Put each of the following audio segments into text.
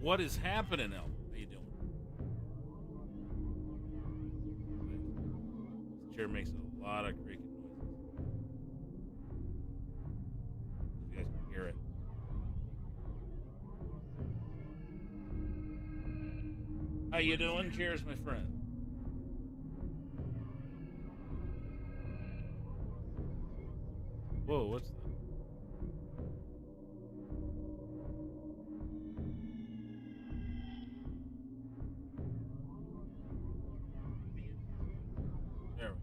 What is happening, Elvin? How you doing? This chair makes a lot of creaking noises. You guys can hear it. How you doing? Cheers, my friend. Whoa, what's that? There we go.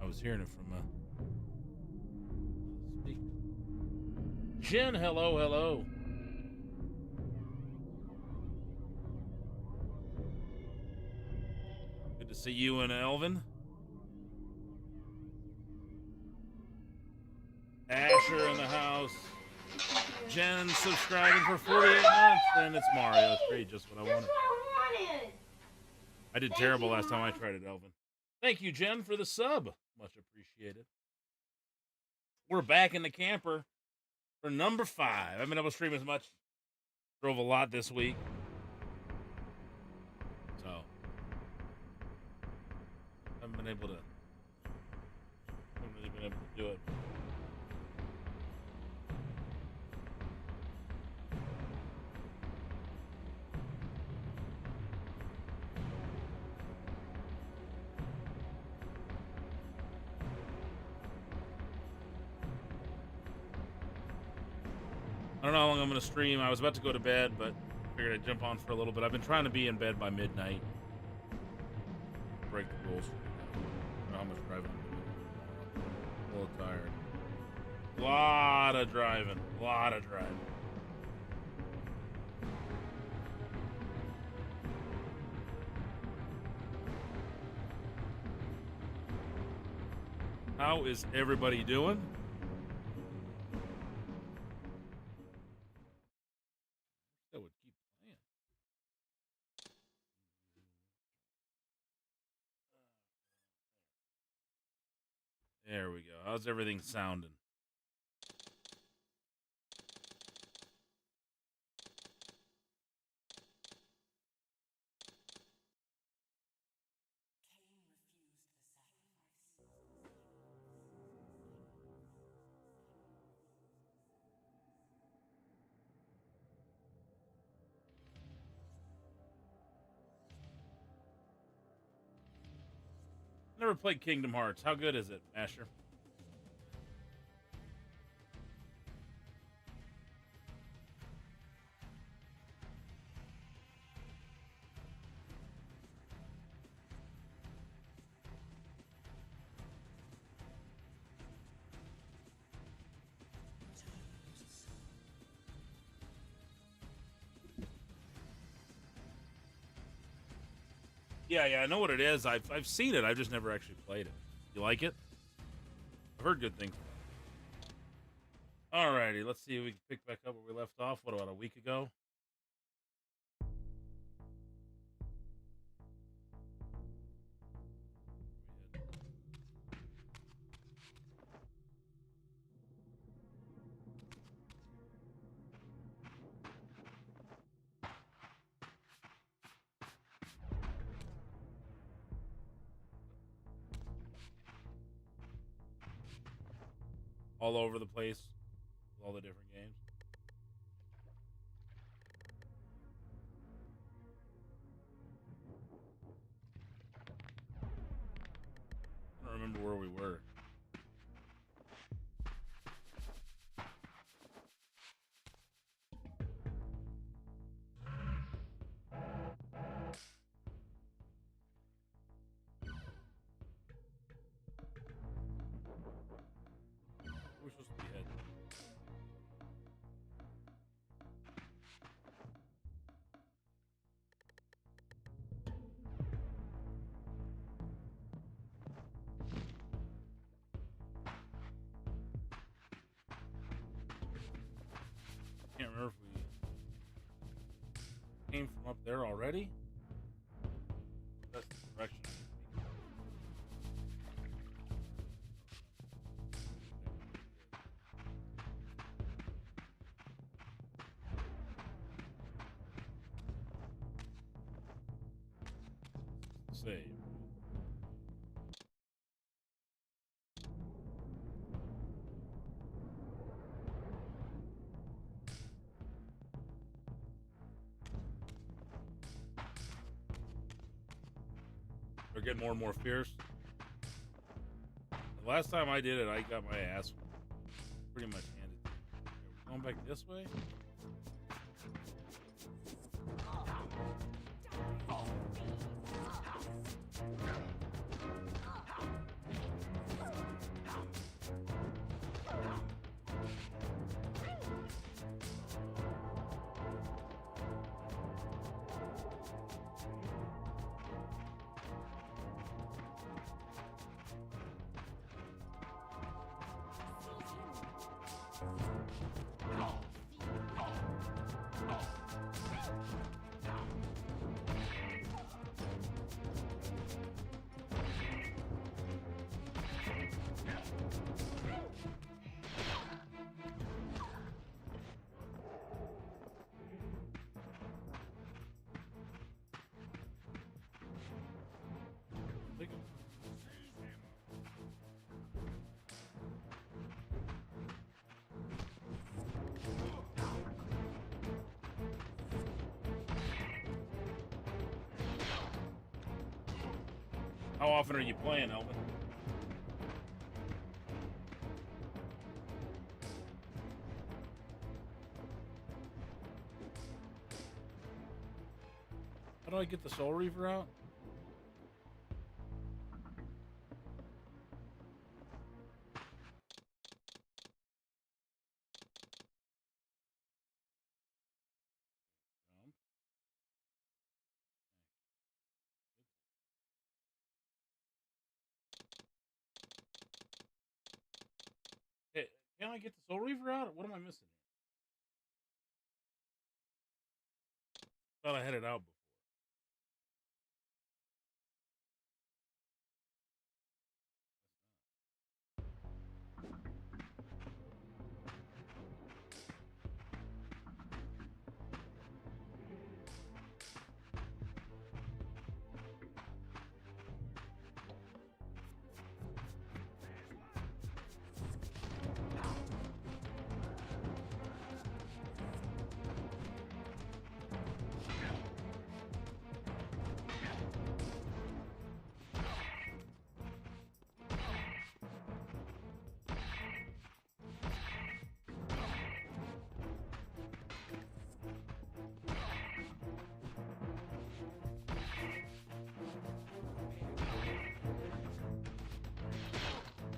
I was hearing it from speaker. Jen, hello, hello. Good to see you and Elvin. Asher in the house. Jen subscribing for 48 months, and it's Mario. It's great, just what I wanted. I did terrible last time I tried it, Elvin. Thank you, Jen, for the sub. Much appreciated. We're back in the camper for number 5. I haven't been able to stream as much. Drove a lot this week. So, haven't really been able to do it. I don't know how long I'm going to stream. I was about to go to bed, but figured I'd jump on for a little bit. I've been trying to be in bed by midnight. Break the rules. I don't know how much driving I'm doing. A little tired. A lot of driving. A lot of driving. How is everybody doing? That would keep playing. There we go. How's everything sounding? Never played Kingdom Hearts. How good is it, Asher? Yeah, I know what it is. I've seen it. I've just never actually played it. You like it? I've heard good things. Alrighty, let's see if we can pick back up where we left off. What, about a week ago? All over the place with all the different games. I don't remember where we were. We're supposed to be heading. Can't remember if we came from up there already. That's the direction. Save. They're getting more and more fierce. The last time I did it, I got my ass pretty much handed. Going back this way? How often are you playing, Elvin? How do I get the Soul Reaver out? Hey, can I get the Soul Reaver out? What am I missing? Thought I had it out before.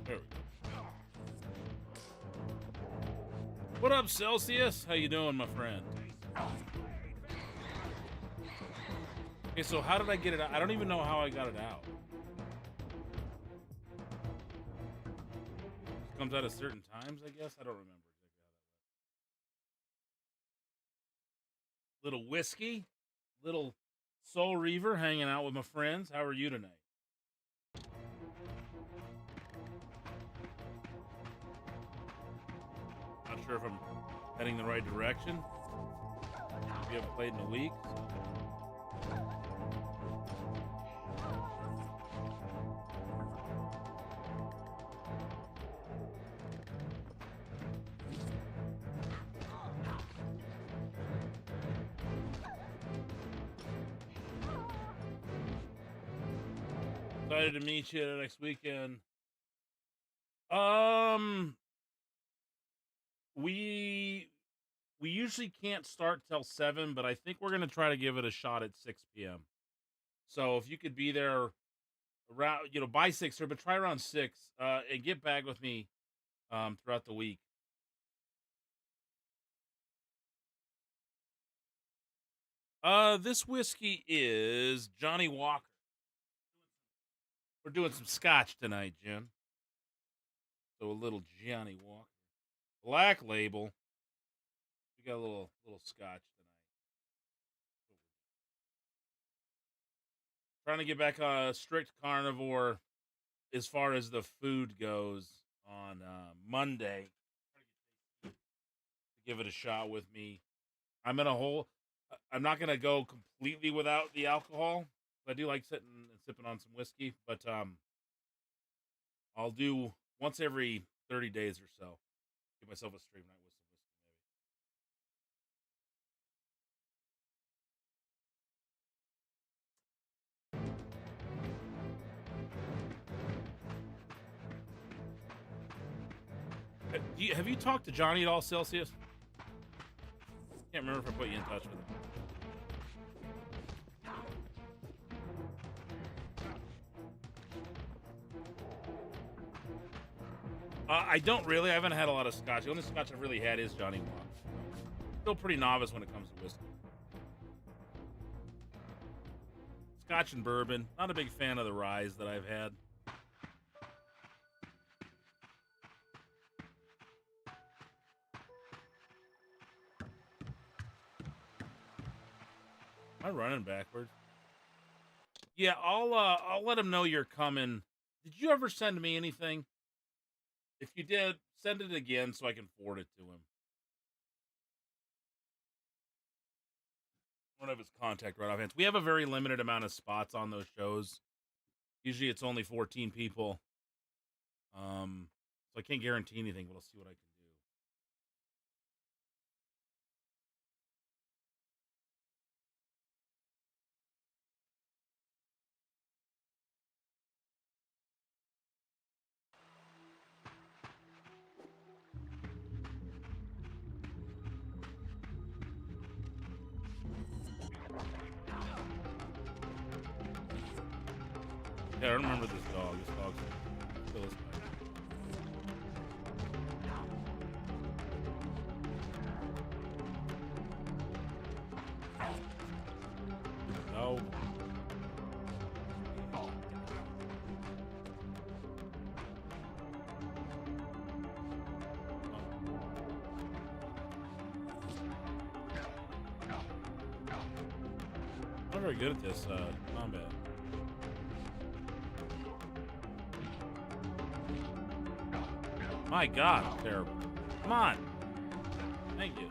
There we go. What up, Celsius? How you doing, my friend? Okay, so how did I get it out? I don't even know how I got it out. It comes out at certain times, I guess. I don't remember exactly how that went. Little whiskey, little Soul Reaver hanging out with my friends. How are you tonight? Not sure if I'm heading the right direction. We haven't played in a week. Excited to meet you next weekend. We usually can't start till 7, but I think we're gonna try to give it a shot at 6 p.m. So if you could be there around, by 6 or but try around 6, and get back with me throughout the week. This whiskey is Johnny Walker. We're doing some scotch tonight, Jen. So a little Johnny Walker. Black label. We got a little scotch tonight. Trying to get back strict carnivore as far as the food goes on Monday. Give it a shot with me. I'm in a hole. I'm not gonna go completely without the alcohol. I do like sitting and sipping on some whiskey, but I'll do once every 30 days or so. Give myself a stream night with some whiskey, maybe. Have you talked to Johnny at all, Celsius? Can't remember if I put you in touch with him. I don't really. I haven't had a lot of scotch. The only scotch I've really had is Johnny Walker. Still pretty novice when it comes to whiskey. Scotch and bourbon. Not a big fan of the ryes that I've had. Am I running backwards? Yeah, I'll let him know you're coming. Did you ever send me anything? If you did, send it again so I can forward it to him. I don't have his contact right offhand. We have a very limited amount of spots on those shows. Usually it's only 14 people. So I can't guarantee anything, but I'll see what I can do. Yeah, I don't remember this dog. This dog's still this bad. No. I'm not very good at this combat. My God, I'm terrible. Come on. Thank you.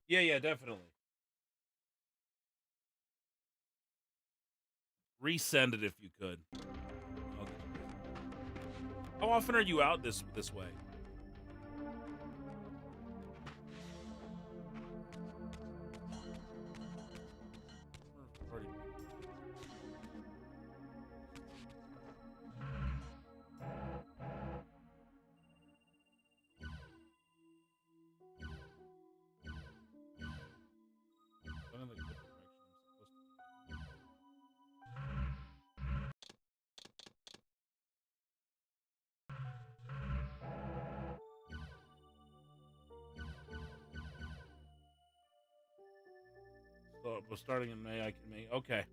Yeah, definitely. Resend it if you could. How often are you out this way? So, but starting in May, I can make. Okay.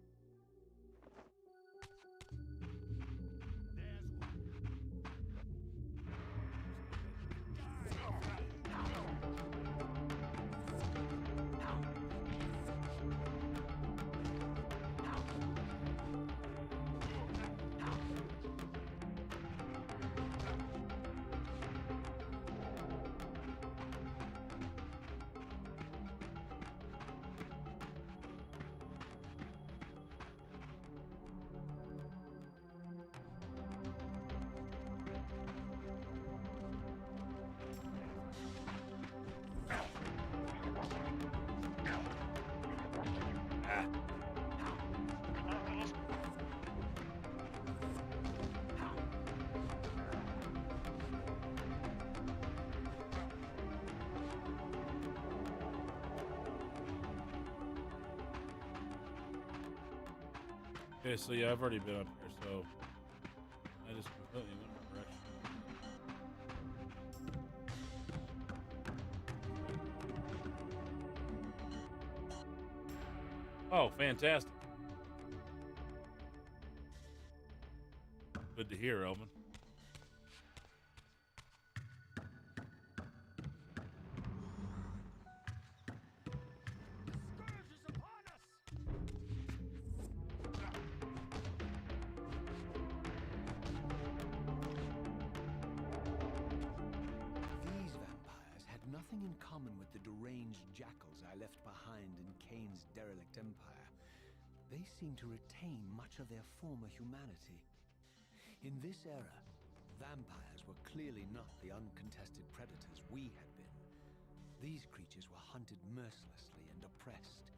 Okay, so yeah, I've already been up here, so I just completely went in the direction. Oh, fantastic. Good to hear, Elvin. Nothing in common with the deranged jackals I left behind in Kain. Kain's derelict empire, they seem to retain much of their former humanity. In this era, vampires were clearly not the uncontested predators we had been. These creatures were hunted mercilessly and oppressed.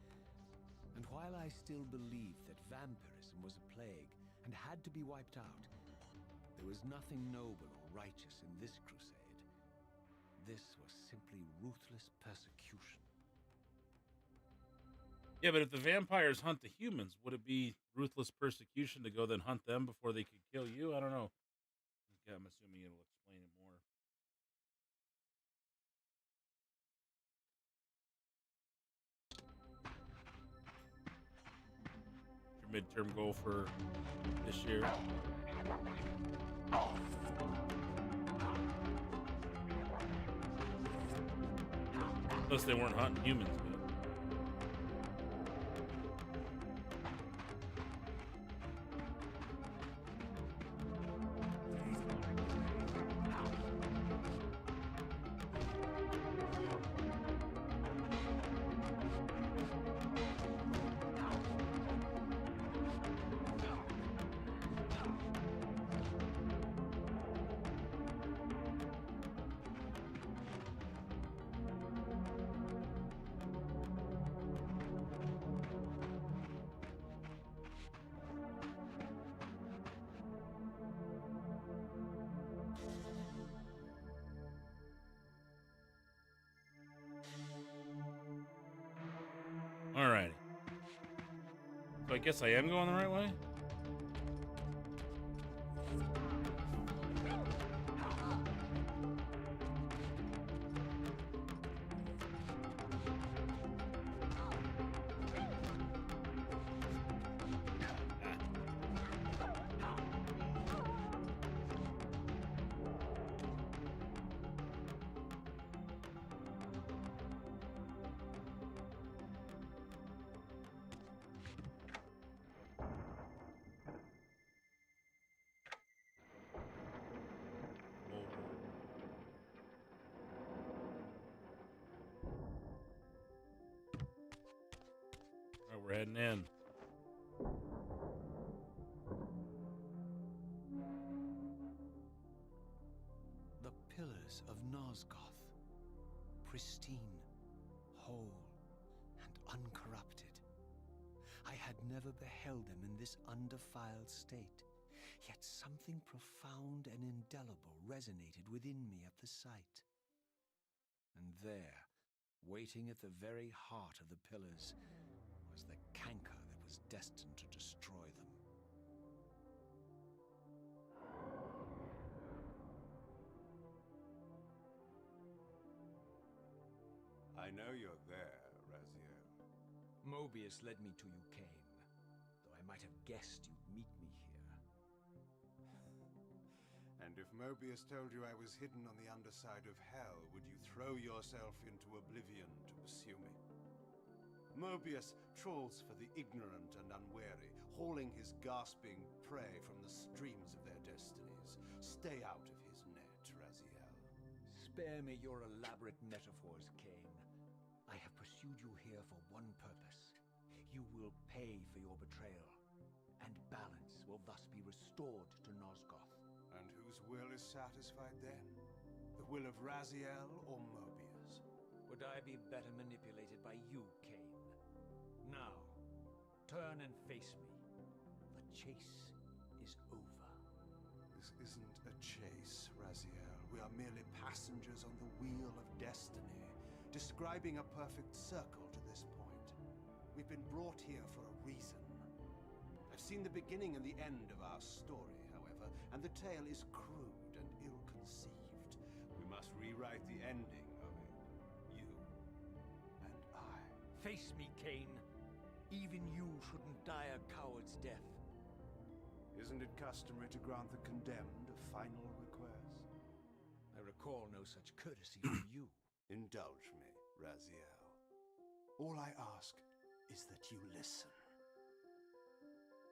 And while I still believed that vampirism was a plague and had to be wiped out, there was nothing noble or righteous in this crusade. This was simply ruthless persecution. Yeah, but if the vampires hunt the humans, would it be ruthless persecution to go then hunt them before they could kill you? I don't know. Yeah, I'm assuming it'll explain it more. Your midterm goal for this year? Unless they weren't hunting humans, but... Alrighty. So I guess I am going the right way? Alright, we're heading in. The pillars of Nosgoth, pristine, whole, and uncorrupted. I had never beheld them in this undefiled state, yet something profound and indelible resonated within me at the sight. And there, waiting at the very heart of the pillars, was the canker that was destined to destroy them. I know you're there, Raziel. Mobius led me to you, Kain, though I might have guessed you'd meet me here. And if Mobius told you I was hidden on the underside of hell, would you throw yourself into oblivion to pursue me? Mobius trawls for the ignorant and unwary, hauling his gasping prey from the streams of their destinies. Stay out of his net, Raziel. Spare me your elaborate metaphors, Kain. I have pursued you here for one purpose. You will pay for your betrayal, and balance will thus be restored to Nosgoth. And whose will is satisfied then? The will of Raziel or Mobius? Would I be better manipulated by you, Kain? Now, turn and face me. The chase is over. This isn't a chase, Raziel. We are merely passengers on the wheel of destiny, describing a perfect circle to this point. We've been brought here for a reason. I've seen the beginning and the end of our story, however, and the tale is crude and ill-conceived. We must rewrite the ending of it. You and I. Face me, Kain. Even you shouldn't die a coward's death. Isn't it customary to grant the condemned a final request? I recall no such courtesy from you. Indulge me, Raziel. All I ask is that you listen.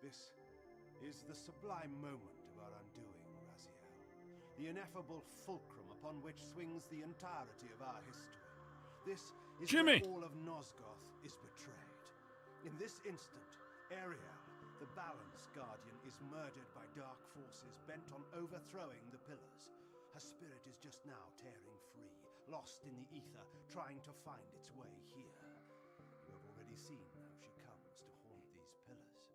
This is the sublime moment of our undoing, Raziel. The ineffable fulcrum upon which swings the entirety of our history. This is Jimmy! where all of Nosgoth is betrayed. In this instant, Ariel, the Balance Guardian, is murdered by dark forces bent on overthrowing the pillars. Her spirit is just now tearing free, lost in the ether, trying to find its way here. You have already seen how she comes to haunt these pillars.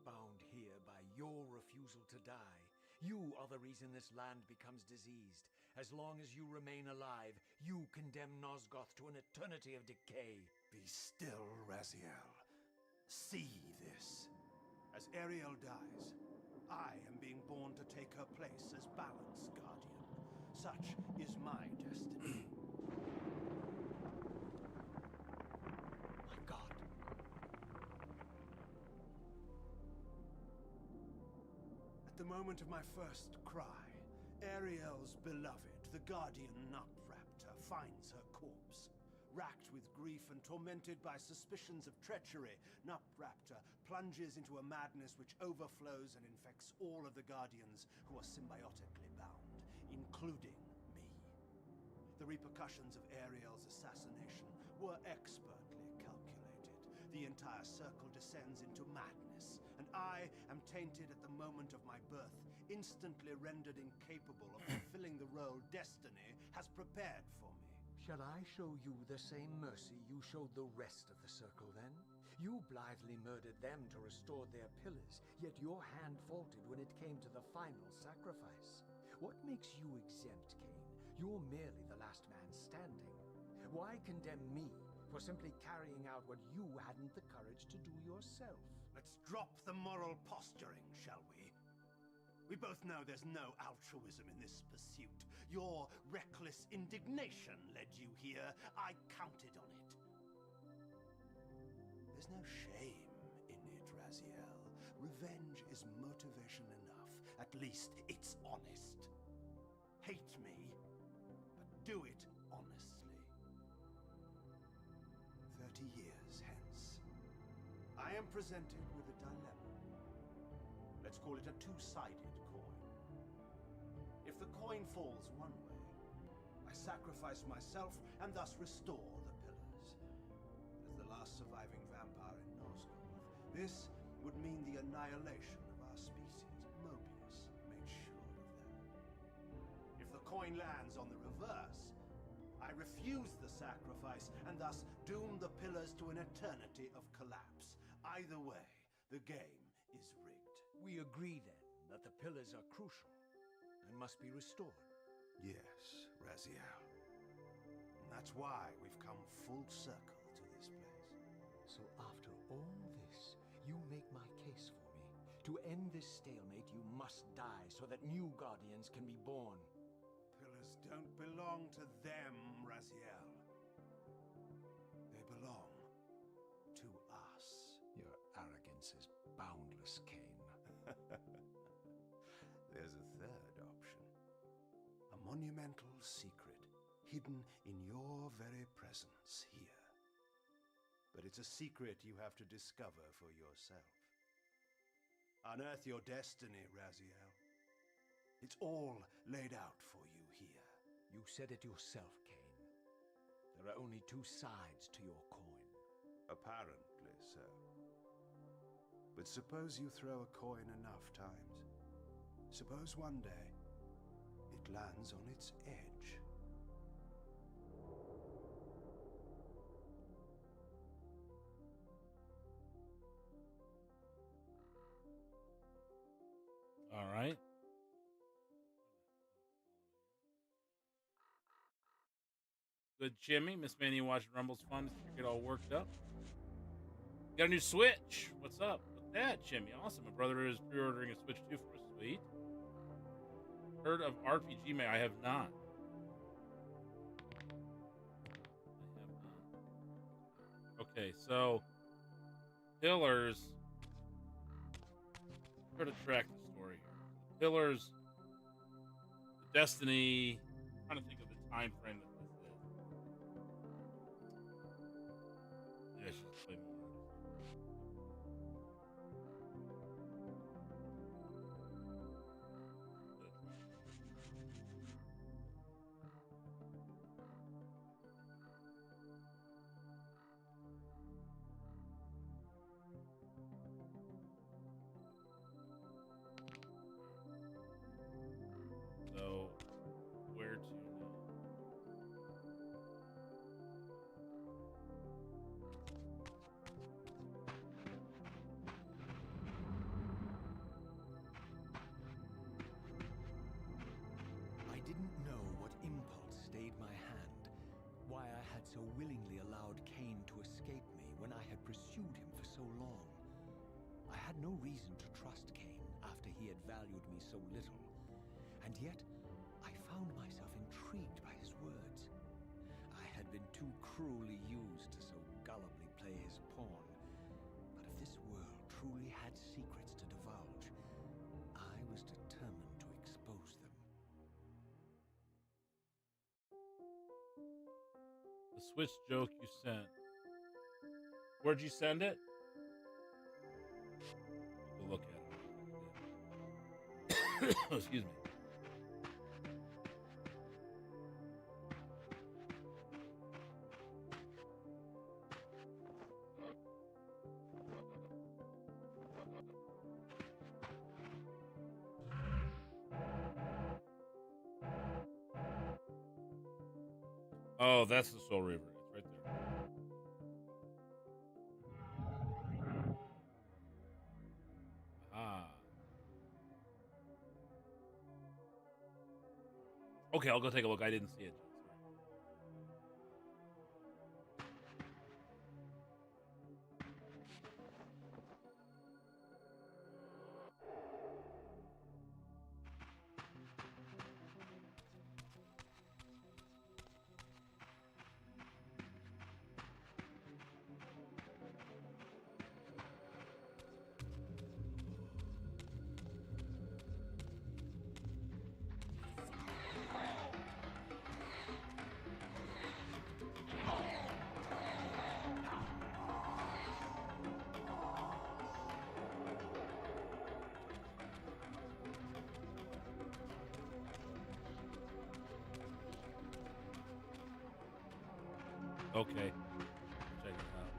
Bound here by your refusal to die. You are the reason this land becomes diseased. As long as you remain alive, you condemn Nosgoth to an eternity of decay. Be still, Raziel. See this. As Ariel dies, I am being born to take her place as Balance Guardian. Such is my destiny. My God. At the moment of my first cry, Ariel's beloved, the Guardian Nutraptor, finds her corpse. Racked with grief and tormented by suspicions of treachery, Nutraptor plunges into a madness which overflows and infects all of the Guardians who are symbiotically bound, including me. The repercussions of Ariel's assassination were expertly calculated. The entire circle descends into madness, and I am tainted at the moment of my birth, instantly rendered incapable of fulfilling the role destiny has prepared for me. Shall I show you the same mercy you showed the rest of the circle then? You blithely murdered them to restore their pillars, yet your hand faltered when it came to the final sacrifice. What makes you exempt, Kain? You're merely the last man standing. Why condemn me for simply carrying out what you hadn't the courage to do yourself? Let's drop the moral posturing, shall we? We both know there's no altruism in this pursuit. Your reckless indignation led you here. I counted on it. There's no shame in it, Raziel. Revenge is motivation enough. At least it's honest. Hate me, but do it honestly. 30 years hence, I am presented with a dilemma. Let's call it a two-sided coin. If the coin falls one way, I sacrifice myself and thus restore the pillars. As the last surviving vampire in Nosgoth, this would mean the annihilation of our species. Mobius made sure of that. If the coin lands on the reverse, I refuse the sacrifice and thus doom the pillars to an eternity of collapse. Either way, the game is rigged. We agree then that the pillars are crucial and must be restored. Yes, Raziel. And that's why we've come full circle to this place. So after all this, you make my case for me. To end this stalemate, you must die so that new Guardians can be born. Pillars don't belong to them, Raziel. They belong to us. Your arrogance is boundless, Kain. There's a third option. A monumental secret hidden in your very presence here. But it's a secret you have to discover for yourself. Unearth your destiny, Raziel. It's all laid out for you here. You said it yourself, Kain. There are only two sides to your coin. Apparently so. But suppose you throw a coin enough times. Suppose one day it lands on its edge. All right. Good Jimmy. Miss Manny watching Rumble's fun. Get all worked up. Got a new Switch. What's up with that, Jimmy? Awesome. My brother is pre-ordering a Switch 2 for us. Sweet. Heard of RPG May? I have not. Okay, so Pillars. Try to track the story here. Pillars. The Destiny. I'm trying to think of the time frame that this is. Maybe I should play more. willingly allowed Kain to escape me when I had pursued him for so long. I had no reason to trust Kain after he had valued me so little, and yet I found myself intrigued by his words. I had been too cruelly used to so gullibly play his pawn, but if this world truly had secrets to divulge, I was determined to expose them. The Switch joke you sent. Where'd you send it? We'll look at it. Excuse me. Oh, that's the Soul Reaver. It's right there. Ah. Okay, I'll go take a look. I didn't see it. Okay. Check it out.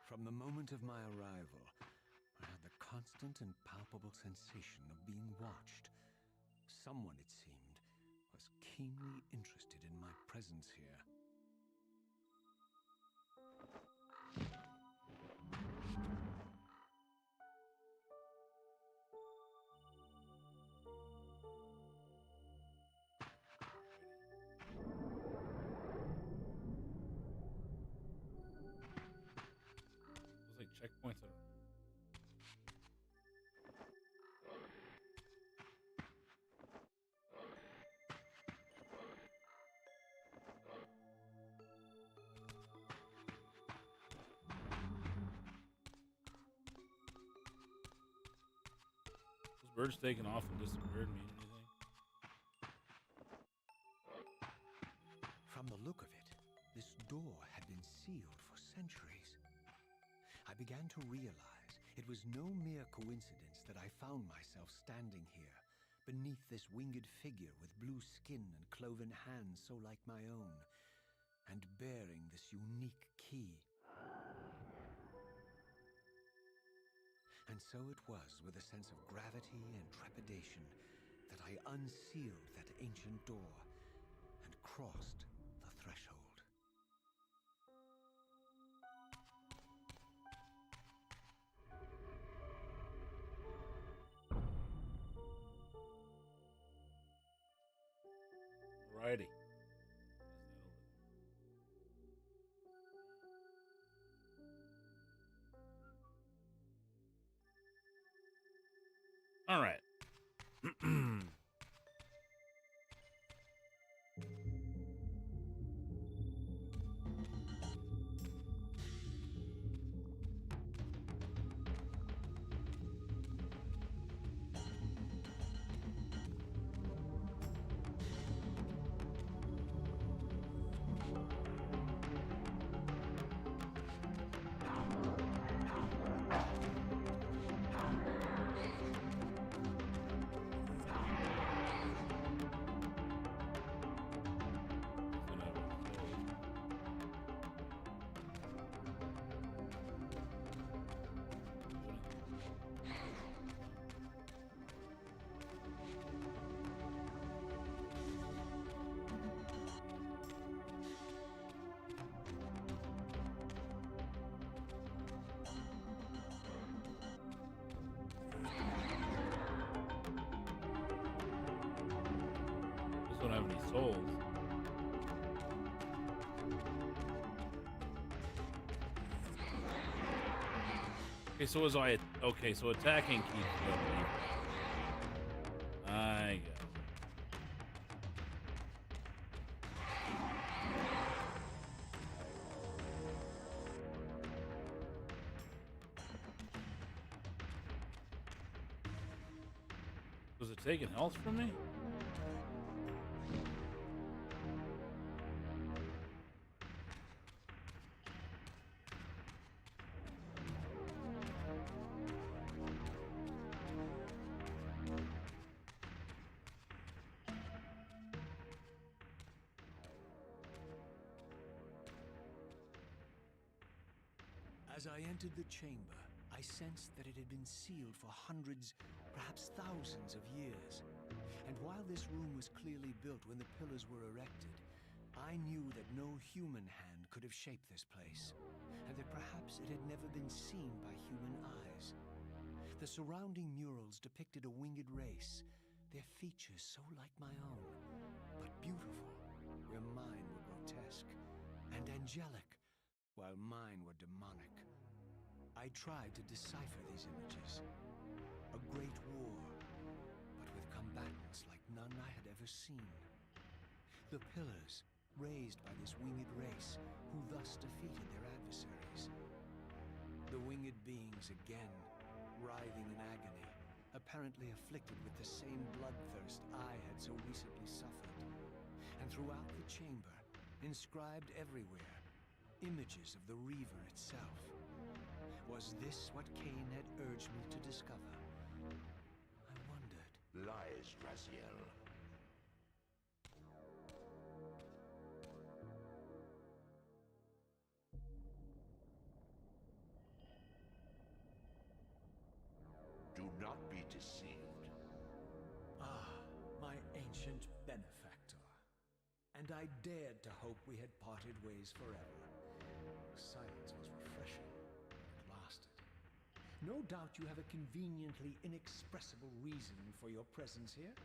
From the moment of my arrival, I had the constant and palpable sensation of being watched. Someone, it seemed, was keenly interested in my presence here. Those like checkpoints that are. Those birds taking off and disappeared mean anything? From the look of it, this door had been sealed for centuries. I began to realize it was no mere coincidence that I found myself standing here, beneath this winged figure with blue skin and cloven hands so like my own, and bearing this unique key. And so it was with a sense of gravity and trepidation that I unsealed that ancient door and crossed the threshold. Alrighty. All right. Don't have any souls. Okay, so was I... Okay, so attacking keeps you up. I guess. Was it taking health from me? As I entered the chamber, I sensed that it had been sealed for hundreds, perhaps thousands of years. And while this room was clearly built when the pillars were erected, I knew that no human hand could have shaped this place, and that perhaps it had never been seen by human eyes. The surrounding murals depicted a winged race, their features so like my own, but beautiful, where mine were grotesque, and angelic, while mine were demonic. I tried to decipher these images. A great war, but with combatants like none I had ever seen. The pillars, raised by this winged race, who thus defeated their adversaries. The winged beings again, writhing in agony, apparently afflicted with the same bloodthirst I had so recently suffered. And throughout the chamber, inscribed everywhere, images of the Reaver itself. Was this what Kain had urged me to discover? I wondered. Lies, Raziel. Do not be deceived. Ah, my ancient benefactor. And I dared to hope we had parted ways forever. Silence was refreshing. It lasted. No doubt you have a conveniently inexpressible reason for your presence here.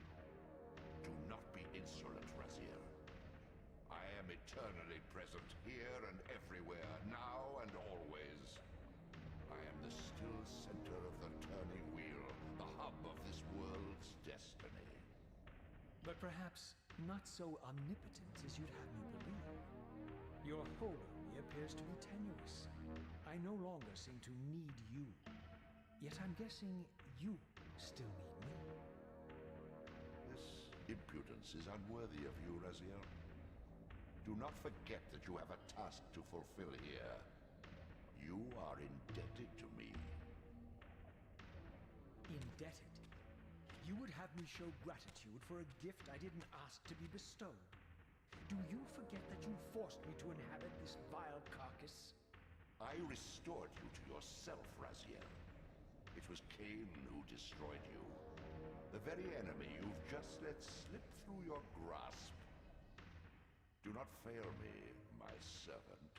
Do not be insolent, Raziel. I am eternally present here and everywhere, now and always. I am the still center of the turning wheel, the hub of this world's destiny. But perhaps not so omnipotent as you'd have me believe. Your hold on me appears to be tenuous. I no longer seem to need you. Yet I'm guessing you still need me. This impudence is unworthy of you, Raziel. Do not forget that you have a task to fulfill here. You are indebted to me. Indebted? You would have me show gratitude for a gift I didn't ask to be bestowed. Do you forget that you forced me to inhabit this vile carcass? I restored you to yourself, Raziel. It was Kain who destroyed you. The very enemy you've just let slip through your grasp. Do not fail me, my servant.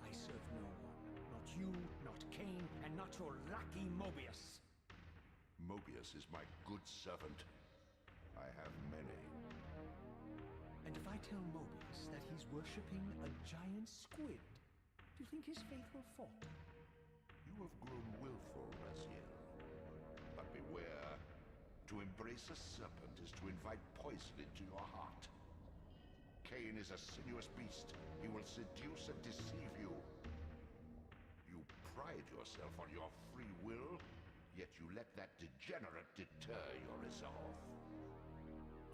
I serve no one. Not you, not Kain, and not your lackey Mobius. Mobius is my good servant. I have many. And if I tell Mobius that he's worshipping a giant squid, do you think his faith will falter? You have grown willful, Raziel. But beware. To embrace a serpent is to invite poison into your heart. Kain is a sinuous beast. He will seduce and deceive you. You pride yourself on your free will, yet you let that degenerate deter your resolve.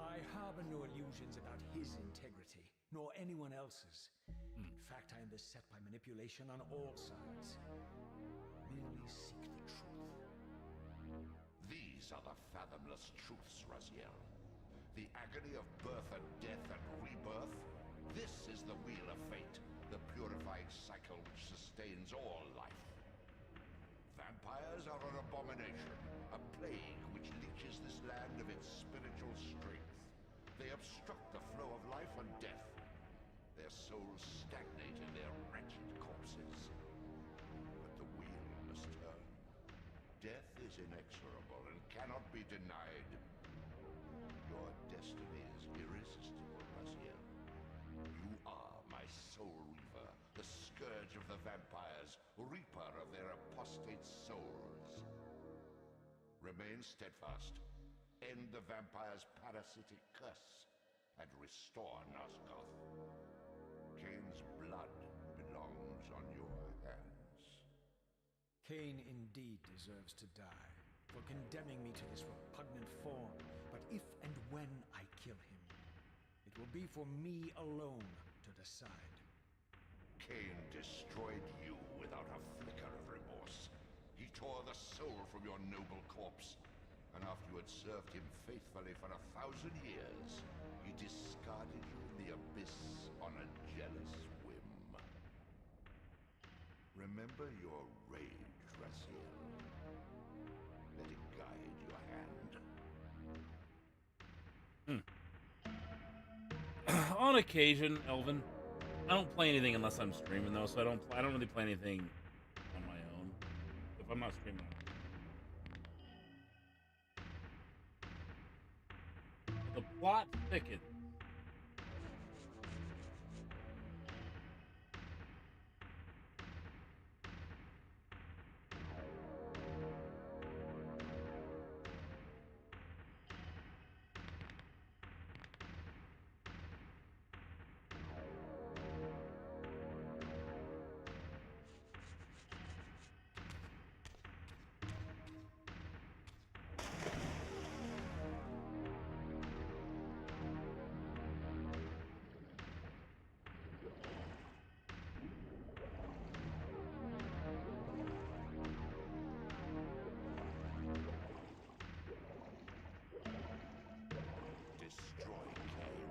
I harbor no illusions about his integrity, nor anyone else's. In fact, I am beset by manipulation on all sides. Merely seek the truth. These are the fathomless truths, Raziel. The agony of birth and death and rebirth. This is the wheel of fate, the purifying cycle which sustains all life. Vampires are an abomination, a plague which leeches this land of its spiritual strength. They obstruct the flow of life and death. Their souls stagnate in their wretched corpses. But the wheel must turn. Death is inexorable and cannot be denied. Your destiny is irrevocable. of the vampires, reaper of their apostate souls. Remain steadfast. End the vampire's parasitic curse and restore Nosgoth. Kain's blood belongs on your hands. Kain indeed deserves to die for condemning me to this repugnant form. But if and when I kill him, it will be for me alone to decide. Kain destroyed you without a flicker of remorse. He tore the soul from your noble corpse, and after you had served him faithfully for 1,000 years, he discarded you in the abyss on a jealous whim. Remember your rage, Raziel. Let it guide your hand. On occasion, Elvin. I don't play anything unless I'm streaming though, so I don't really play anything on my own. If I'm not streaming. The plot thickens. Destroy Kain.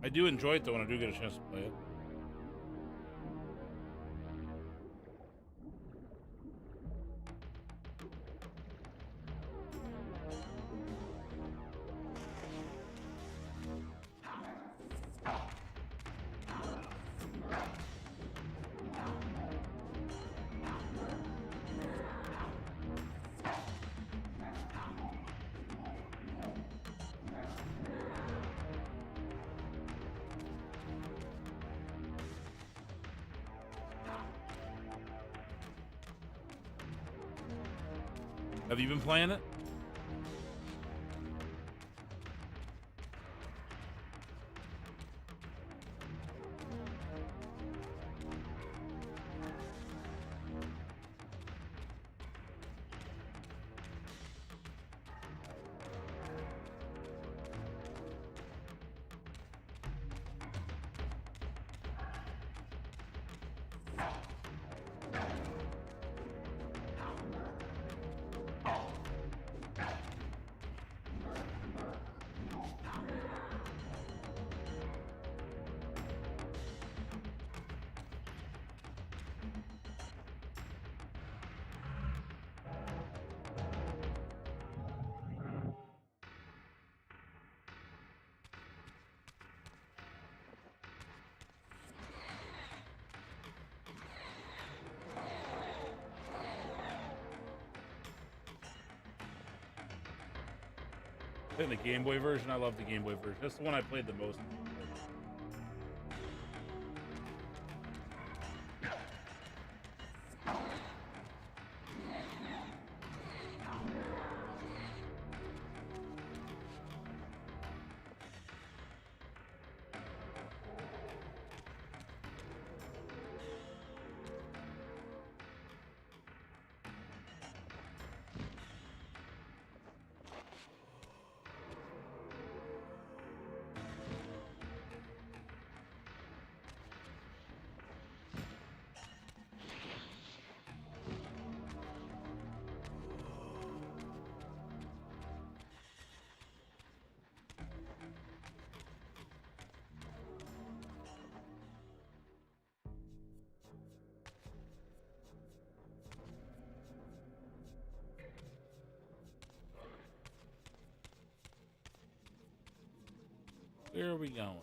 I do enjoy it though when I do get a chance to play it. Have you been playing it? In the Game Boy version, I love the Game Boy version. That's the one I played the most. Where are we going?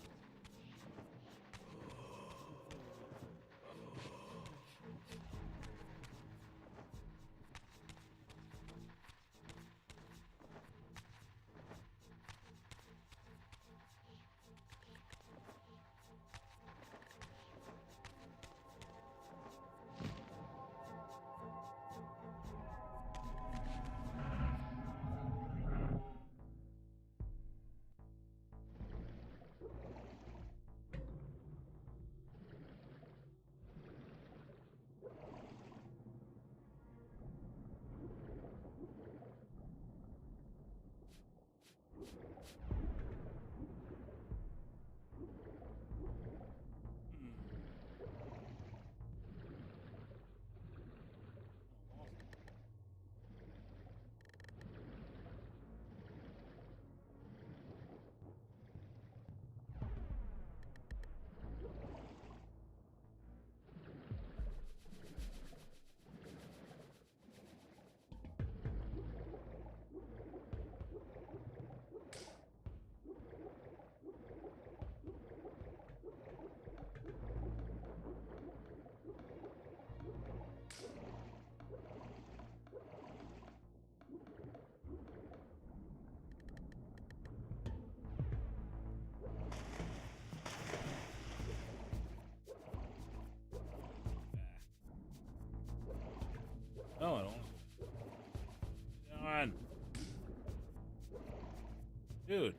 Dude.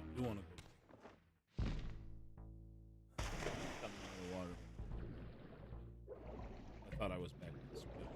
I do want to go. Something in the water. I thought I was back in the split.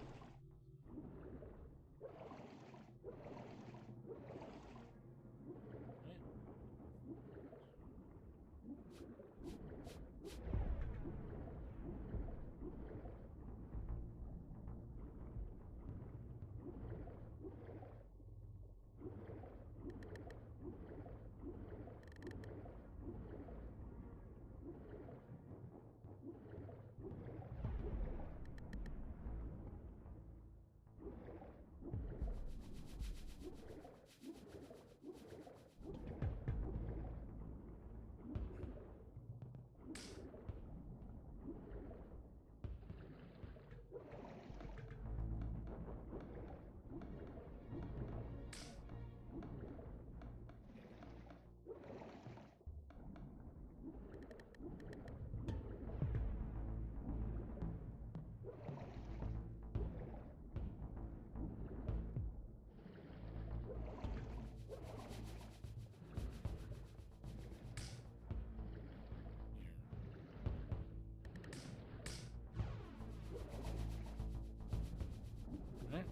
Right.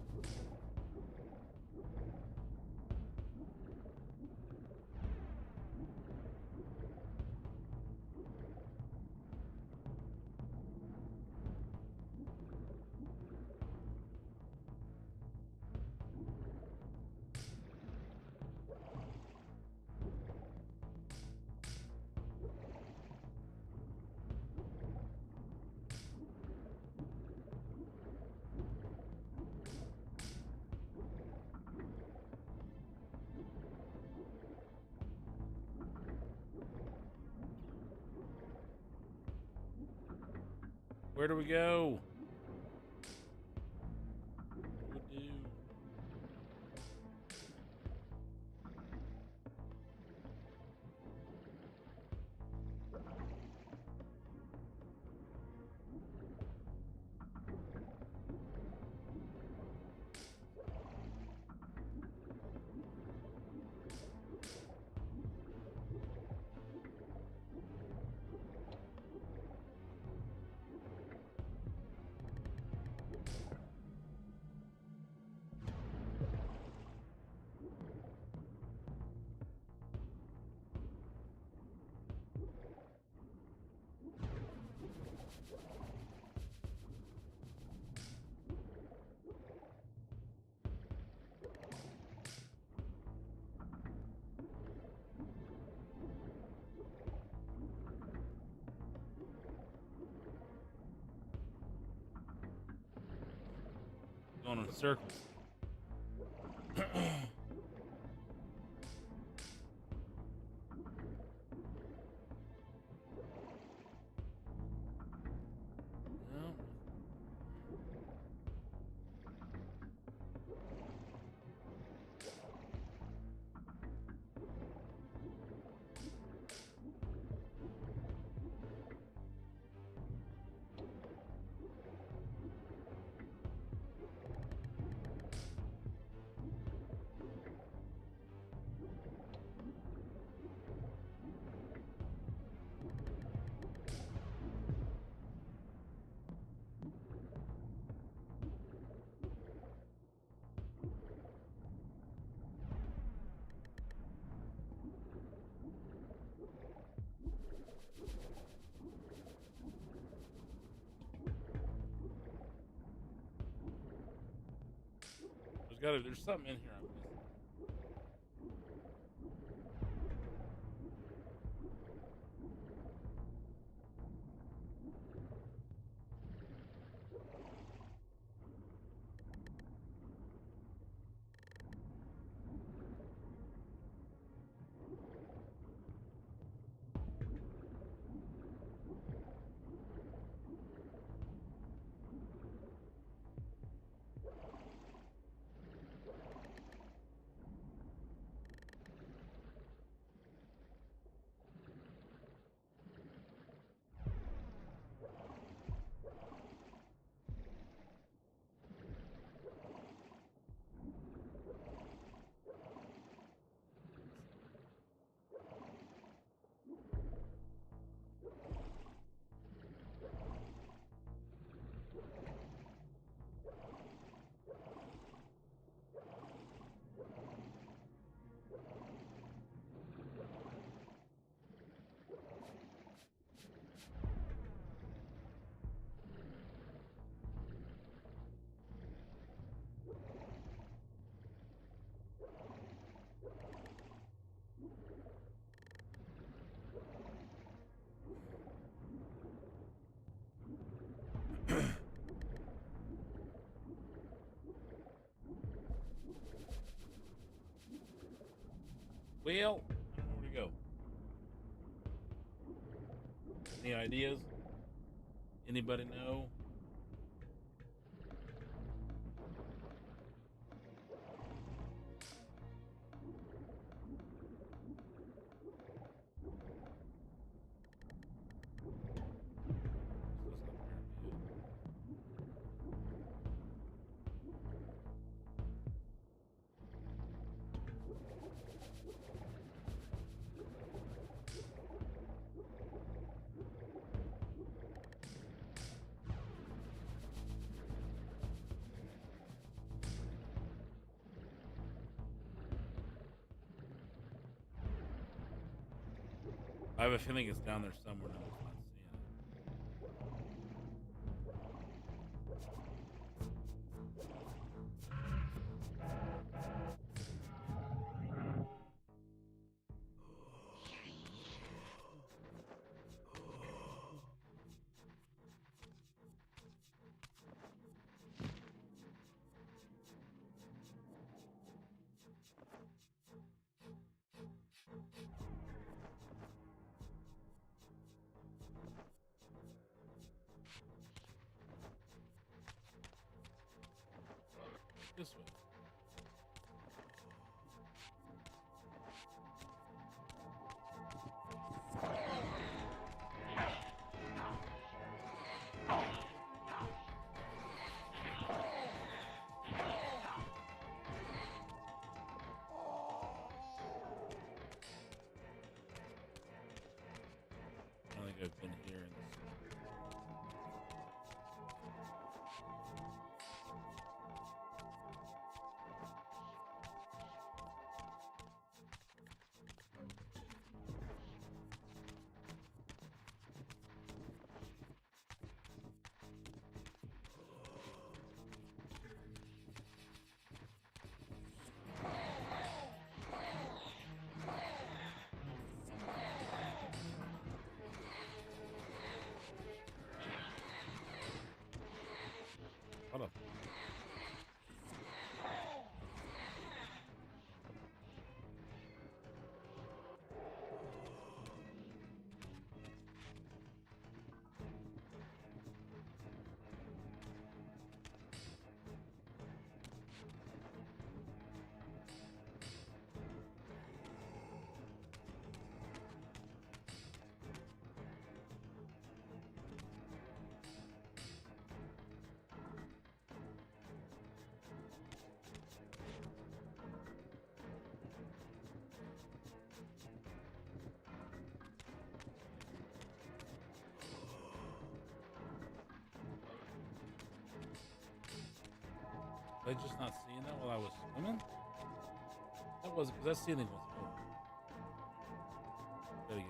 Where do we go? What do we do? Going in a circle. There's something in here I'm missing. Well, I don't know where to go. Any ideas? Anybody know? I have a feeling it's down there somewhere. And I'm just not seeing it. This way. I don't think I've been here in this. Hold up. Was I just not seeing that while I was swimming? That wasn't, because that ceiling was open. Gotta get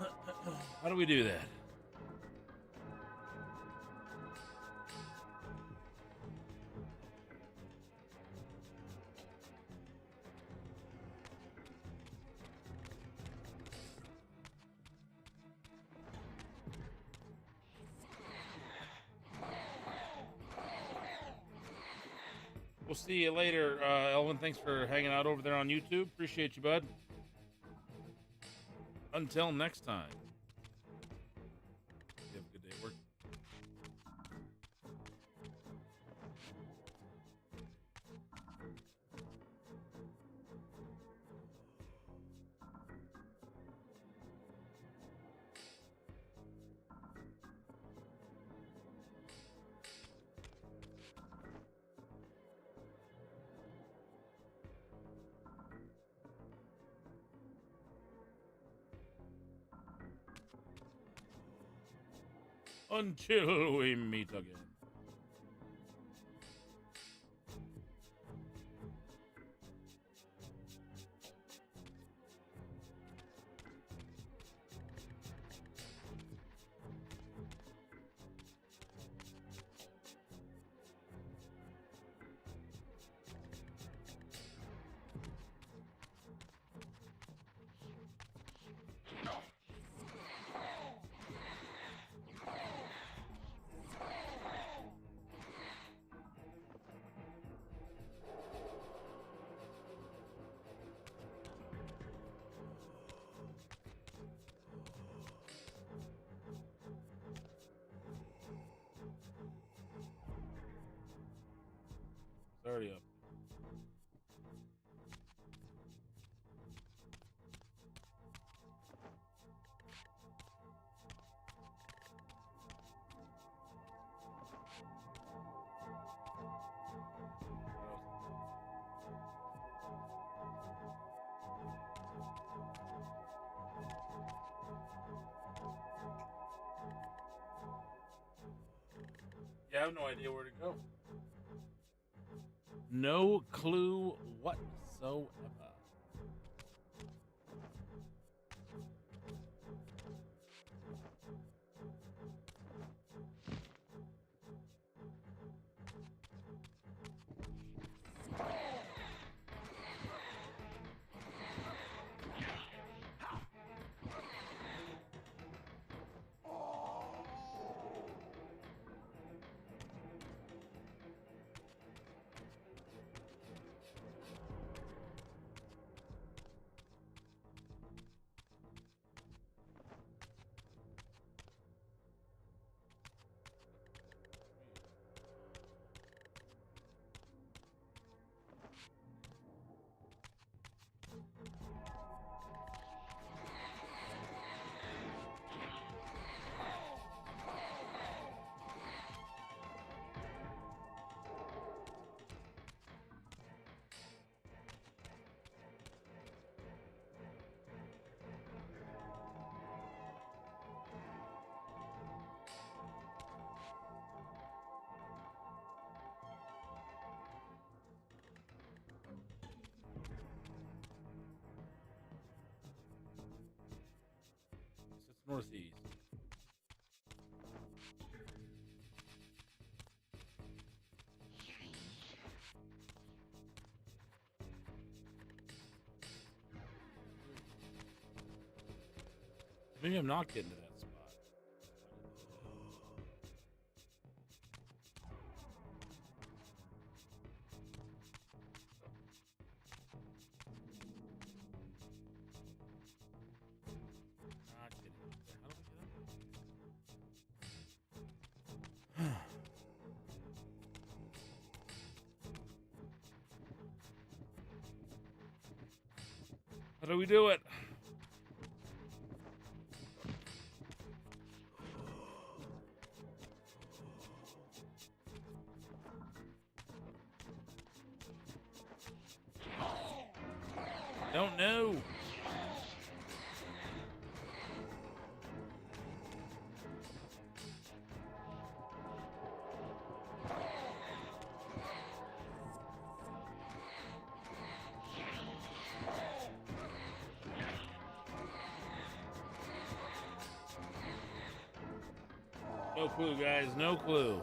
up there. How do we do that? We'll see you later, Elvin. Thanks for hanging out over there on YouTube. Appreciate you, bud. Until next time. You have a good day at work. Until we meet again. It's already up. Yeah, I have no idea where to go. No clue whatsoever. It's northeast. Maybe I'm not getting to that spot. Not getting it. How do I get up? How do we do it? Don't know. No clue, guys. No clue.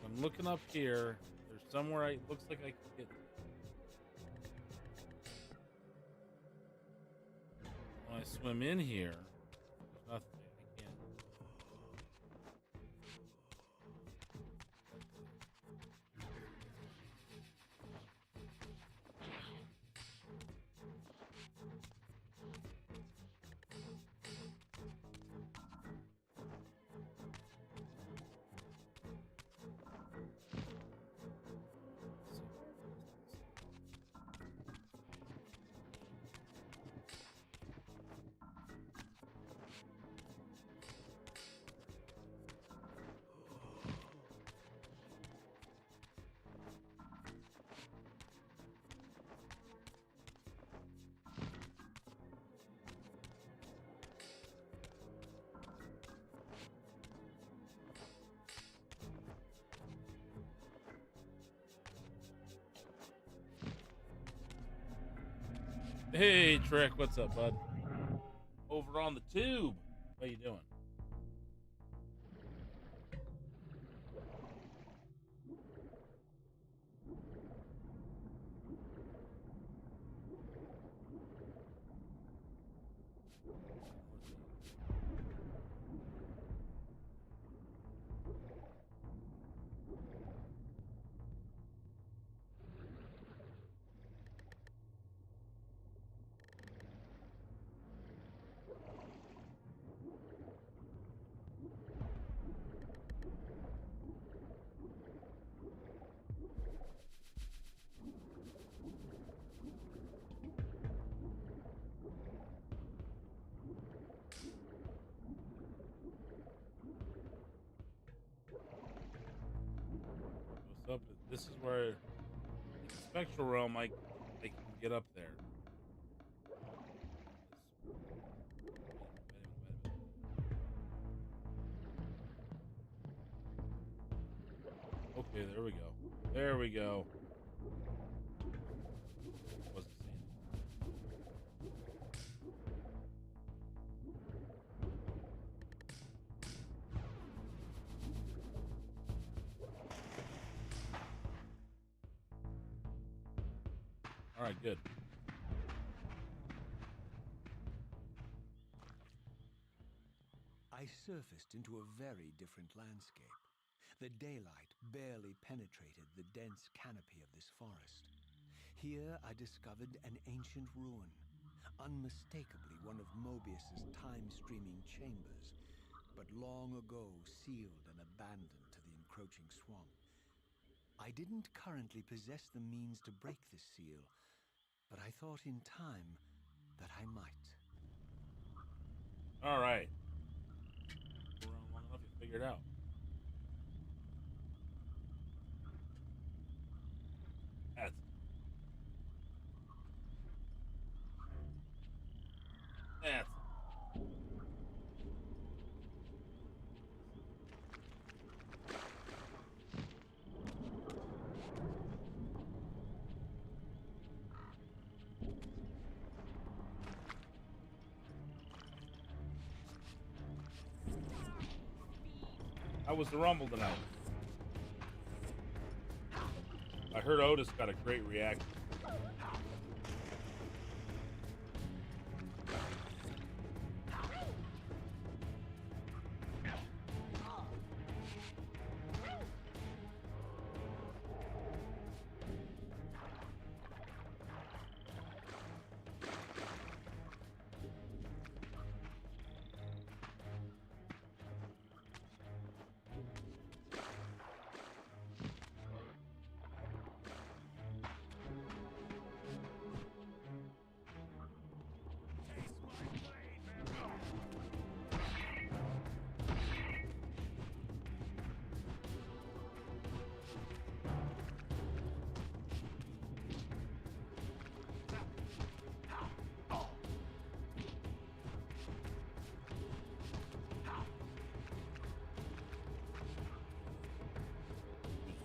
I'm looking up here. There's somewhere I looks like I could get. When I swim in here, there's nothing. I can't. Hey, Trick, what's up, bud? Over on the tube. How you doing? What's up? This is where in the spectral realm I can get up there. Okay, there we go. There we go. Wasn't seeing it. All right, good. I surfaced into a very different landscape. The daylight barely penetrated the dense canopy of this forest. Here I discovered an ancient ruin, unmistakably one of Mobius's time-streaming chambers, but long ago sealed and abandoned to the encroaching swamp. I didn't currently possess the means to break this seal, but I thought in time that I might. All right. Around long enough, you figure it out. That's that's. How was the rumble tonight? I heard Otis got a great reaction.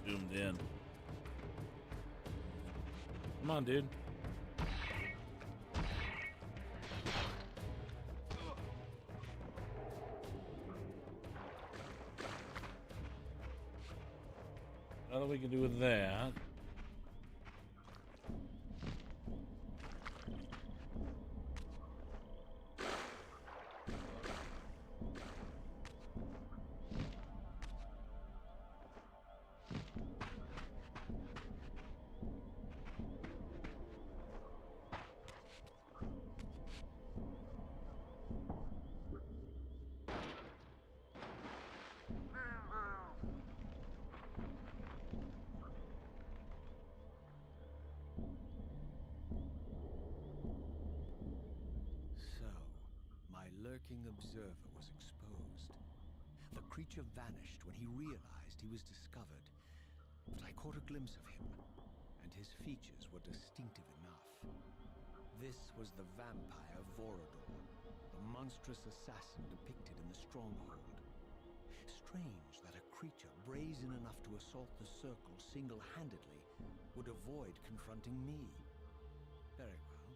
Zoomed in. Come on, dude. Nothing we can do with that. So, my lurking observer was exposed. The creature vanished when he realized he was discovered, but I caught a glimpse of him, and his features were distinctive enough. This was the vampire Vorador, the monstrous assassin depicted in the Stronghold. Strange that a creature brazen enough to assault the Circle single-handedly would avoid confronting me. Very well.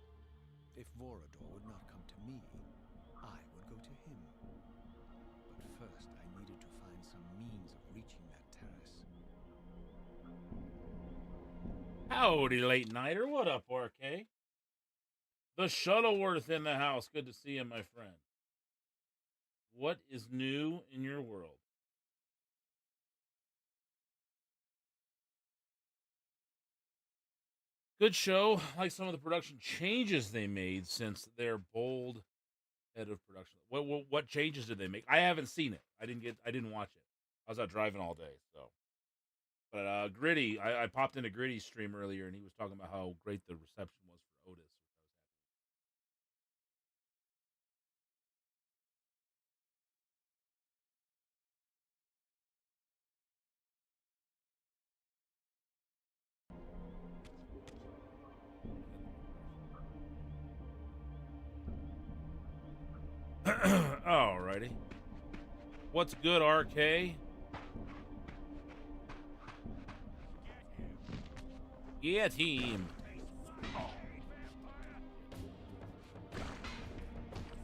If Vorador would not come to me, I would go to him. But first, I needed to find some means of reaching that terrace. Howdy, late nighter. What up, RK? The Shuttleworth in the house. Good to see you, my friend. What is new in your world? Good show. I like some of the production changes they made since their bold head of production. What changes did they make? I haven't seen it. I didn't watch it. I was out driving all day, so. But Gritty, I popped into Gritty's stream earlier, and he was talking about how great the reception was for Otis. Alrighty. What's good, RK? Yeah, team.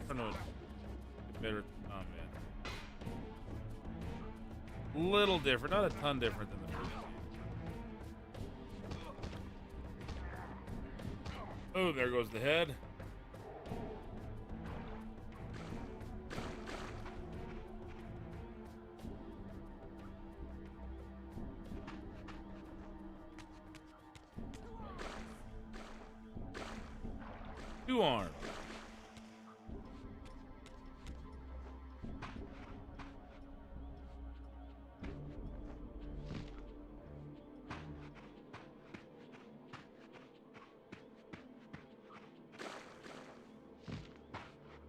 I don't know. Better. Oh man. Little different, not a ton different than the first game. Oh, there goes the head. Two arms.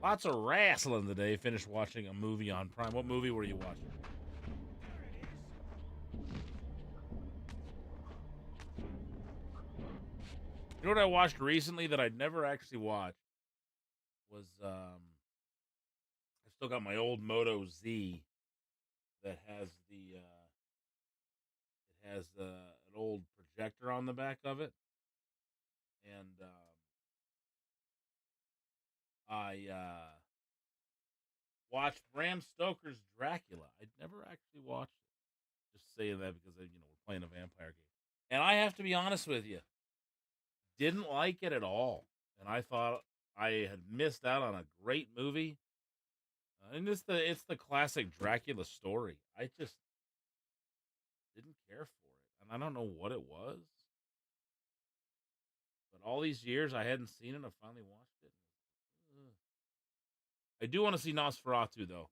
Lots of wrestling today. Finished watching a movie on Prime. What movie were you watching? You know what I watched recently that I'd never actually watched was I still got my old Moto Z that has the an old projector on the back of it, and I watched Bram Stoker's Dracula. I'd never actually watched it. Just saying that because we're playing a vampire game, and I have to be honest with you, didn't like it at all, and I thought I had missed out on a great movie. And it's the classic Dracula story. I just didn't care for it, and I don't know what it was. But all these years I hadn't seen it. I finally watched it. Ugh. I do want to see Nosferatu though.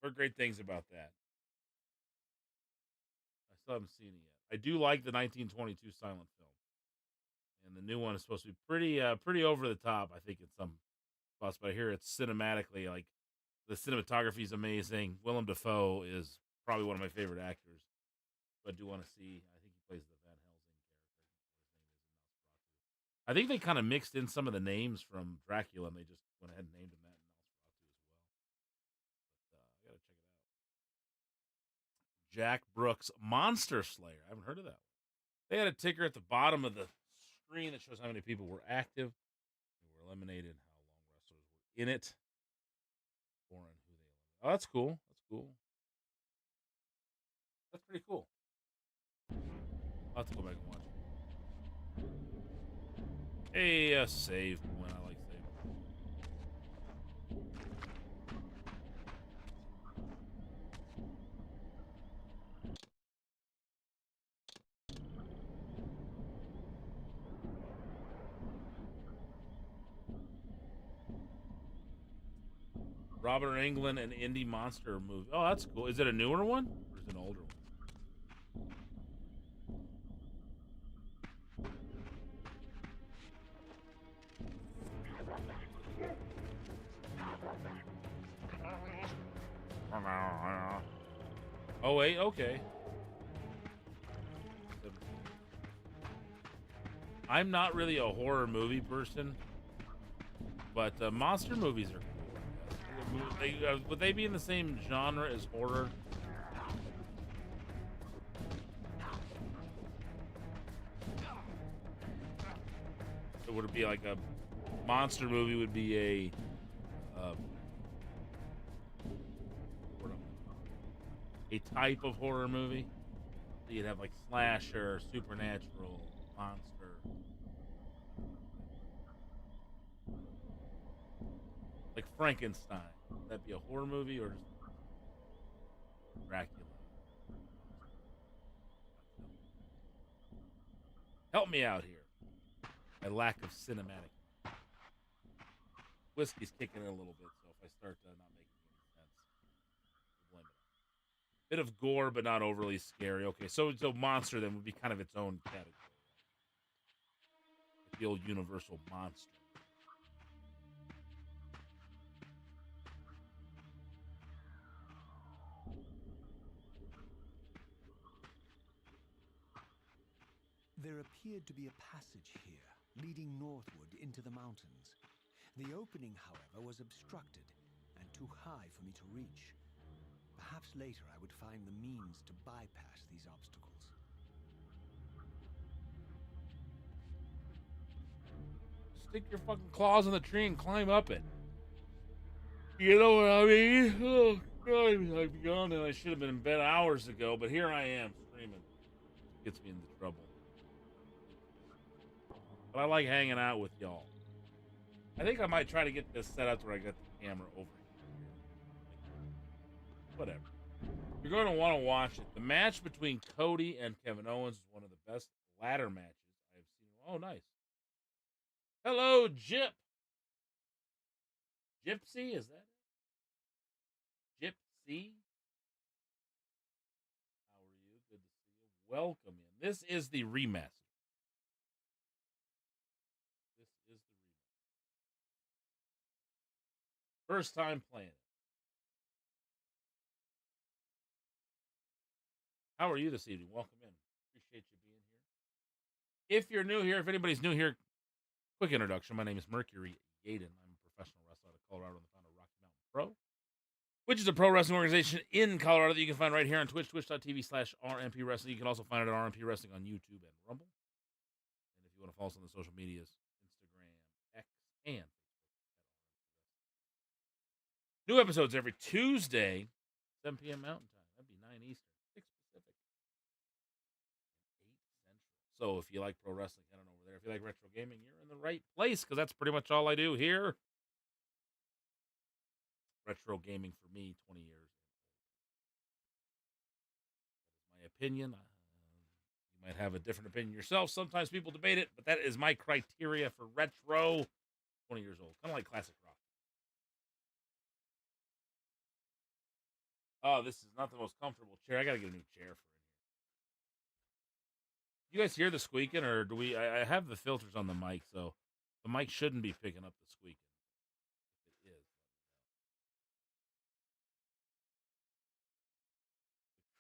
Heard great things about that. I still haven't seen it yet. I do like the 1922 silent film, and the new one is supposed to be pretty over the top. I think in some spots, but I hear it's cinematically like the cinematography is amazing. Willem Dafoe is probably one of my favorite actors. But I do want to see. I think he plays the Van Helsing character. I think they kind of mixed in some of the names from Dracula, and they just went ahead and named him that in Nosferatu as well. But I gotta check it out. Jack Brooks, Monster Slayer. I haven't heard of that one. They had a ticker at the bottom of the screen that shows how many people were active, who were eliminated, how long wrestlers were in it, or who they eliminated. Oh, that's cool. That's cool. That's pretty cool. I'll have to go back and watch it. Hey, save point. I like save. Robert Englund and Indie Monster movie. Oh, that's cool. Is it a newer one or is it an older one? Oh wait, okay. I'm not really a horror movie person, but monster movies are cool. Would they be in the same genre as horror? Would it be like a monster movie would be a type of horror movie. So you'd have like slasher, supernatural, monster. Like Frankenstein. Would that be a horror movie or just Dracula? Help me out here. My lack of cinematic. Whiskey's kicking in a little bit, so if I start not making any sense, blame it. Bit of gore, but not overly scary. Okay, so monster then would be kind of its own category. Like the old Universal monster. There appeared to be a passage here, leading northward into the mountains. The opening, however, was obstructed and too high for me to reach. Perhaps later I would find the means to bypass these obstacles. Stick your fucking claws in the tree and climb up it. You know what I mean? Oh, God, I've gone and I should have been in bed hours ago, but here I am screaming. Gets me into trouble. But I like hanging out with y'all. I think I might try to get this set up where I got the camera over here. Whatever. You're going to want to watch it. The match between Cody and Kevin Owens is one of the best ladder matches I've seen. Oh, nice. Hello, Gyp. Gypsy, is that it? Gypsy? How are you? Good to see you. Welcome in. This is the remaster. First time playing it. How are you this evening? Welcome in. Appreciate you being here. If you're new here, if anybody's new here, quick introduction. My name is Mercury Yaden. I'm a professional wrestler out of Colorado and the founder of Rocky Mountain Pro, which is a pro wrestling organization in Colorado that you can find right here on Twitch, twitch.tv/RMP Wrestling. You can also find it at RMP Wrestling on YouTube and Rumble. And if you want to follow us on the social medias, Instagram, X, and Facebook. New episodes every Tuesday, 7 p.m. Mountain Time. That'd be 9 Eastern, 6 Pacific, and 8 Central. So if you like pro wrestling, head on over there. If you like retro gaming, you're in the right place because that's pretty much all I do here. Retro gaming for me, 20 years. That is my opinion. You might have a different opinion yourself. Sometimes people debate it, but that is my criteria for retro. 20 years old. Kind of like classic rock. Oh, this is not the most comfortable chair. I gotta get a new chair for in here. You guys hear the squeaking, or do we? I have the filters on the mic, so the mic shouldn't be picking up the squeaking. If it is,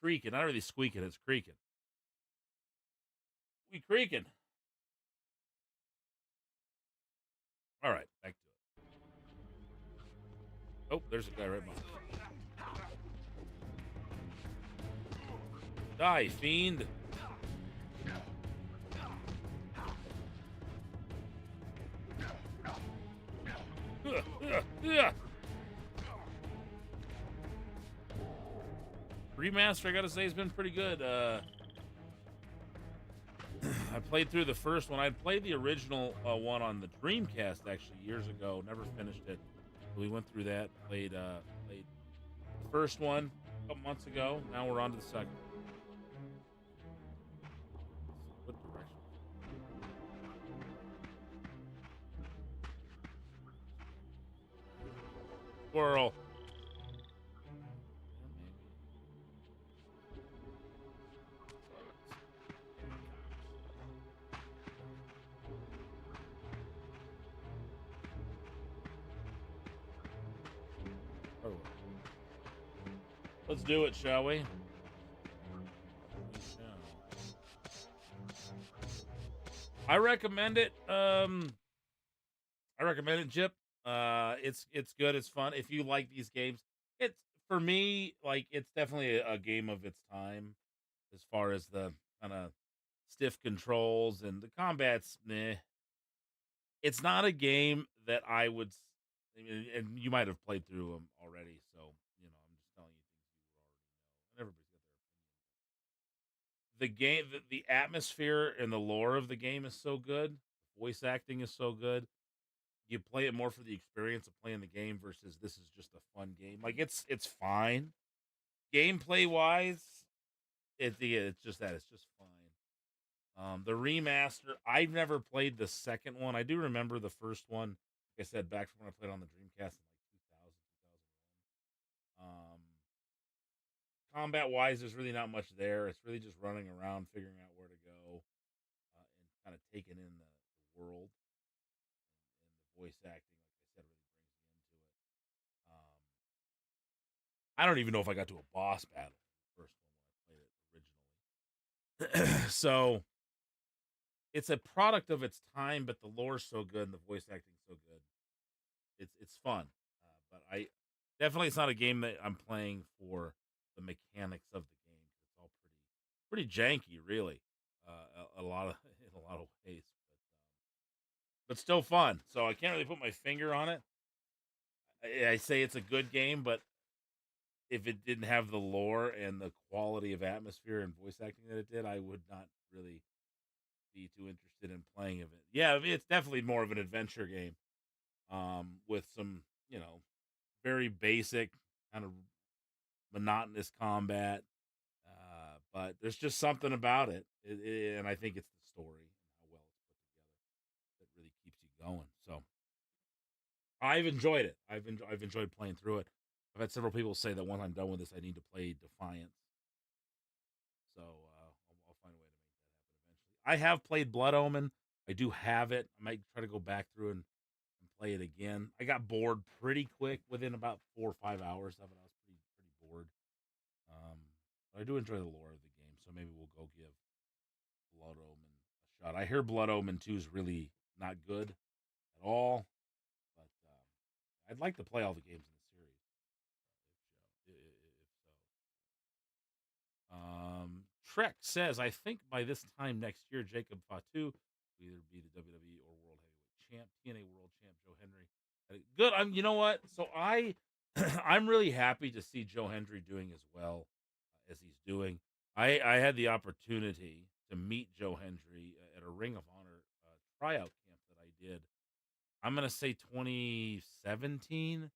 creaking. Not really squeaking. It's creaking. We creaking. All right, back to it. Oh, there's a guy right behind. Die, fiend. Remaster, I gotta say, has been pretty good. I played through the first one. I'd played the original one on the Dreamcast actually years ago. Never finished it. We went through that. Played the first one a couple months ago. Now we're on to the second. What direction? Squirrel. Let's do it, shall we? I recommend it. I recommend it, Jip. It's good. It's fun. If you like these games, it's for me like it's definitely a game of its time as far as the kind of stiff controls and the combat's meh. It's not a game that I would, and you might have played through them already, so I'm just telling you things you would already know. And everybody's got their opinion. The game, the atmosphere and the lore of the game is so good. Voice acting is so good. You play it more for the experience of playing the game versus this is just a fun game. Like it's fine, gameplay wise. It's just that it's just fine. The remaster, I've never played the second one. I do remember the first one. Like I said, back from when I played on the Dreamcast in like 2000, 2001. Combat wise, there's really not much there. It's really just running around, figuring out where to go, and kind of taking in the world. And the voice acting, like I said, really brings you into it. I don't even know if I got to a boss battle the first one when I played it originally. So it's a product of its time, but the lore's so good and the voice acting's so good. It's fun, but I definitely it's not a game that I'm playing for the mechanics of the game. It's all pretty janky, really, a lot of in a lot of ways, but still fun. So I can't really put my finger on it. I say it's a good game, but if it didn't have the lore and the quality of atmosphere and voice acting that it did, I would not really be too interested in playing of it. Yeah, I mean, it's definitely more of an adventure game, with some, very basic kind of monotonous combat. But there's just something about it, and I think it's the story and how well it's put together that really keeps you going. So I've enjoyed it. I've enjoyed playing through it. I've had several people say that once I'm done with this, I need to play Defiance. So I'll find a way to make that happen eventually. I have played Blood Omen. I do have it. I might try to go back through and play it again. I got bored pretty quick within about 4 or 5 hours of it. I was pretty bored. But I do enjoy the lore of the game, so maybe we'll go give Blood Omen a shot. I hear Blood Omen 2 is really not good at all, but I'd like to play all the games in the series, if so. Trek says, I think by this time next year, Jacob Fatu will either be the WWE or World Heavyweight Champ, TNA World Champ Joe Hendry. Good. You know what? So I'm really happy to see Joe Hendry doing as well as he's doing. I had the opportunity to meet Joe Hendry at a Ring of Honor tryout camp that I did. I'm gonna say 2017,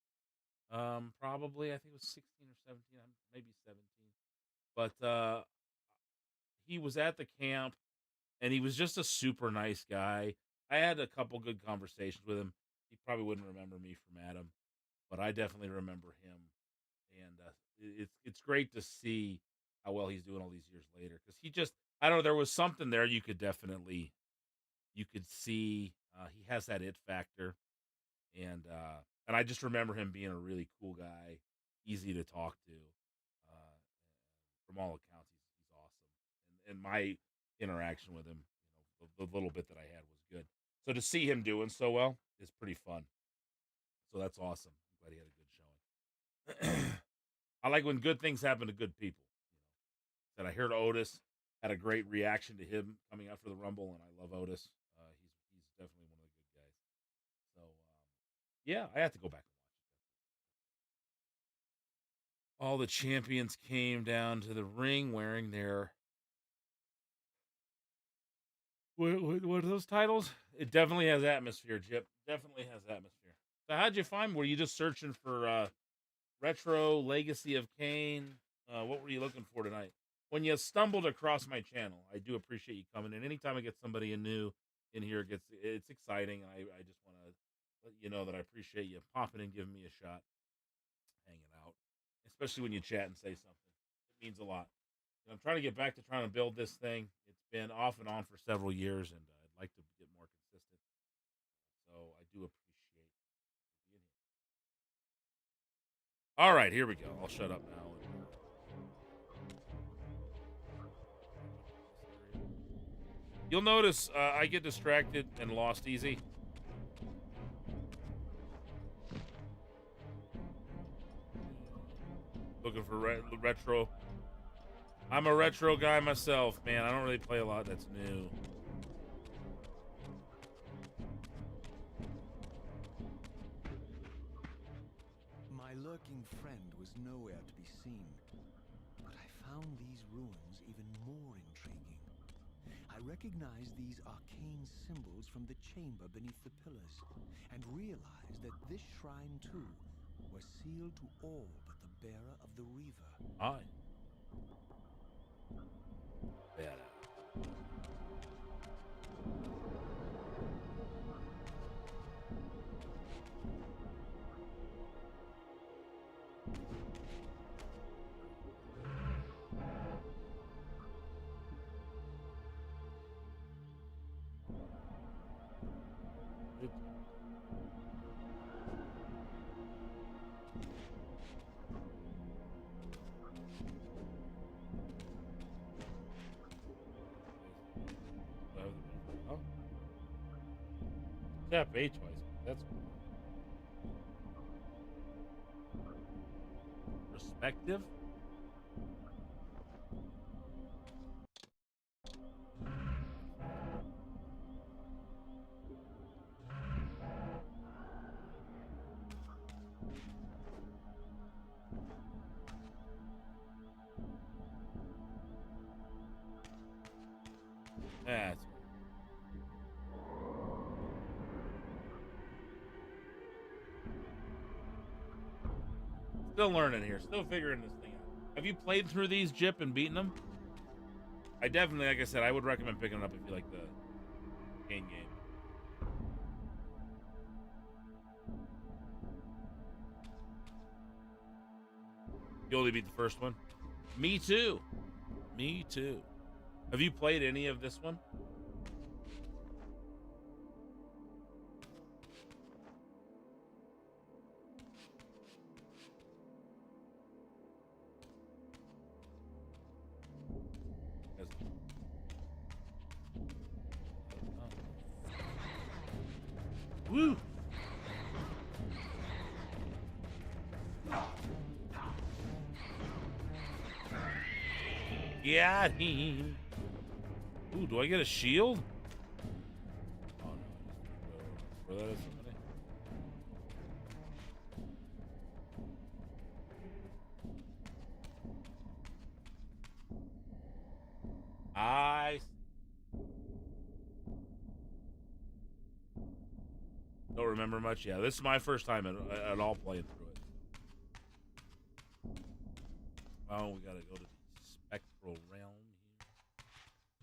probably. I think it was 16 or 17, maybe 17. But he was at the camp, and he was just a super nice guy. I had a couple good conversations with him. He probably wouldn't remember me from Adam, but I definitely remember him. And it's great to see how well he's doing all these years later, because he just, I don't know, there was something there you could see. He has that it factor, and I just remember him being a really cool guy, easy to talk to. Uh, from all accounts, he's awesome, and my interaction with him, the little bit that I had was good. So to see him doing so well is pretty fun. So that's awesome. I'm glad he had a good showing. I like when good things happen to good people. That I heard Otis had a great reaction to him coming out for the Rumble, and I love Otis. He's definitely one of the good guys. So yeah, I have to go back and watch it. All the champions came down to the ring wearing their what are those titles? It definitely has atmosphere, Jip. Definitely has atmosphere. So how'd you find? Were you just searching for retro Legacy of Kain? What were you looking for tonight? When you stumbled across my channel, I do appreciate you coming in. Anytime I get somebody new in here, it's exciting. I just want to let you know that I appreciate you popping in, giving me a shot, hanging out, especially when you chat and say something. It means a lot. I'm trying to get back to trying to build this thing. It's been off and on for several years, and I'd like to get more consistent. So I do appreciate you being here. All right, here we go. I'll shut up now. You'll notice I get distracted and lost easy. Looking for retro. I'm a retro guy myself, man. I don't really play a lot that's new. lurking friend was nowhere to be seen, but I found these ruins even more intriguing. I recognized these arcane symbols from the chamber beneath the pillars, and realized that this shrine, too, was sealed to all but the bearer of the Reaver. Hi. Yeah. Tap A twice. That's perspective. That's still learning here. Still figuring this thing out. Have you played through these, Jip, and beaten them? I definitely, like I said, I would recommend picking it up if you like the Kain game. You only beat the first one? Me too. Me too. Have you played any of this one? Woo! Got him. Ooh, do I get a shield? Oh no. Where that is somebody? I don't remember much. Yeah, this is my first time at all playing through it. Oh, we gotta go to the spectral realm here.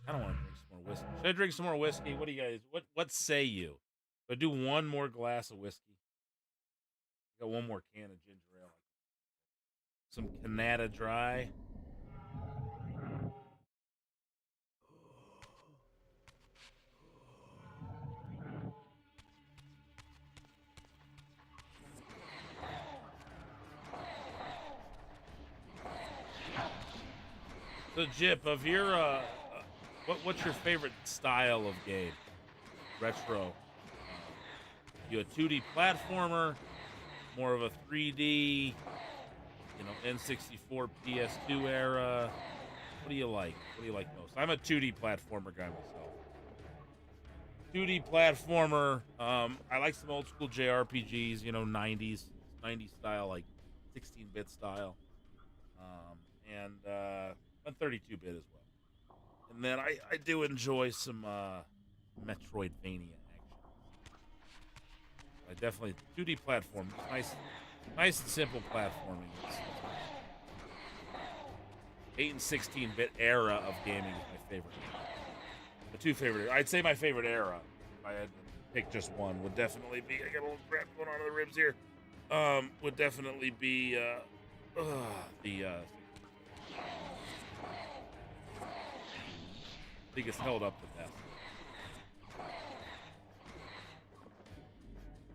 I don't want to drink some more whiskey. Should I drink some more whiskey? What do you guys? What say you? Should I do one more glass of whiskey? Got one more can of ginger ale. Some Canada Dry. So, Jip, of your what's your favorite style of game? Retro. You a 2D platformer, more of a 3D, N64, PS2 era. What do you like? What do you like most? I'm a 2D platformer guy myself. 2D platformer. I like some old school JRPGs, 90s style, like 16-bit style. And 32-bit as well. And then I do enjoy some Metroidvania action. I definitely 2D platform. Nice and simple platforming. 8 and 16-bit era of gaming is my favorite. The two favorite. I'd say my favorite era, if I had to pick just one, would definitely be. I got a little crap going on in the ribs here. Would definitely be I think it's held up the best.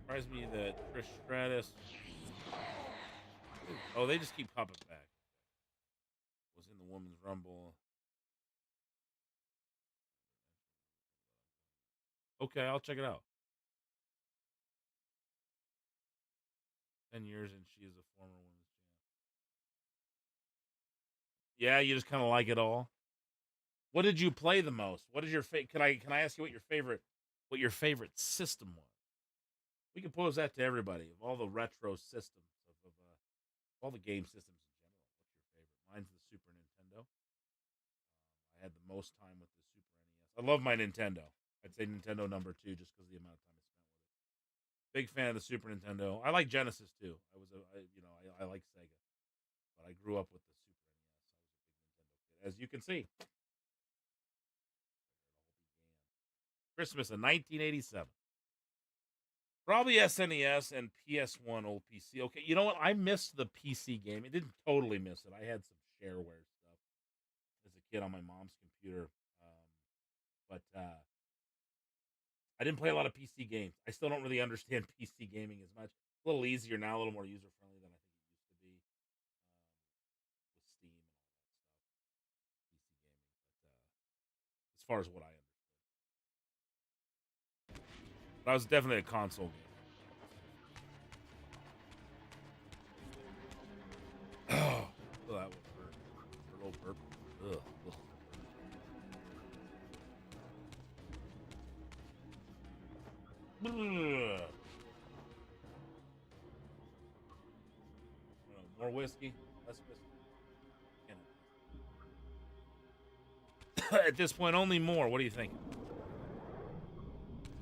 Surprised me that Trish Stratus. Oh, they just keep popping back. Was in the Women's Rumble. Okay, I'll check it out. 10 years and she is a former women's champ. Yeah, you just kind of like it all. What did you play the most? What is your Can I ask you what your favorite system was? We can pose that to everybody of all the retro systems All the game systems in general. What's your favorite? Mine's the Super Nintendo. I had the most time with the Super NES. I love my Nintendo. I'd say Nintendo number 2 just because of the amount of time I spent with it. Big fan of the Super Nintendo. I like Genesis too. I like Sega, but I grew up with the Super NES. I was a big Nintendo kid, as you can see. Christmas of 1987. Probably SNES and PS1 old PC. Okay, you know what? I missed the PC game. It didn't totally miss it. I had some shareware stuff as a kid on my mom's computer, but I didn't play a lot of PC games. I still don't really understand PC gaming as much. A little easier now, a little more user friendly than I think it used to be with Steam and all that stuff. PC gaming, but as far as what I understood, but I was definitely a console gamer. Oh, that would hurt. A little burp. Ugh. Ugh. More whiskey, less whiskey. At this point, only more. What do you think,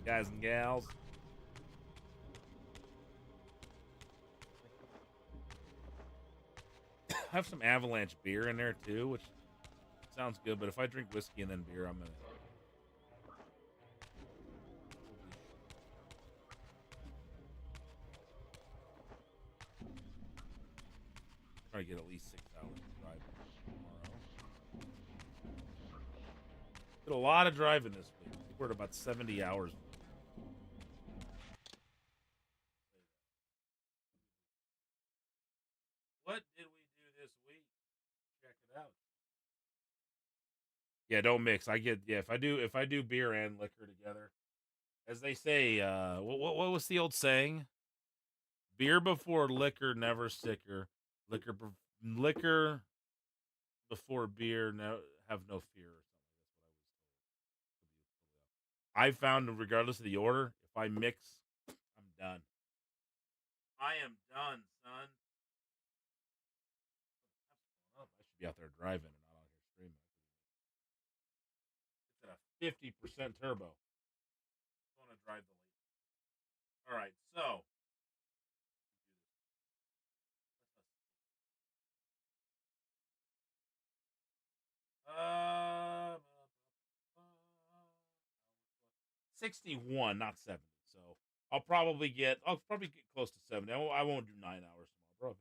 guys and gals? I have some Avalanche beer in there too, which sounds good. But if I drink whiskey and then beer, I'm gonna try to get at least 6 hours of driving tomorrow. Did a lot of driving this week. I think we're at about 70 hours. What did we do this week? Check it out. Yeah, don't mix. If I do beer and liquor together, as they say, what was the old saying? Beer before liquor, never sicker. Liquor before beer, have no fear. Or something. That's what I was told. I found, regardless of the order, if I mix, I'm done. I am done, son. I should be out there driving and not out here streaming. It's at a 50% turbo. I want to drive the late. All right, so uh 61, not 70. So I'll probably get close to 70. I won't do 9 hours tomorrow.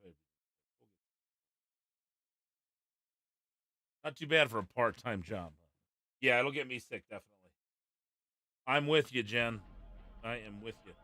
Not too bad for a part-time job. Yeah, it'll get me sick, definitely. I'm with you, Jen. I am with you.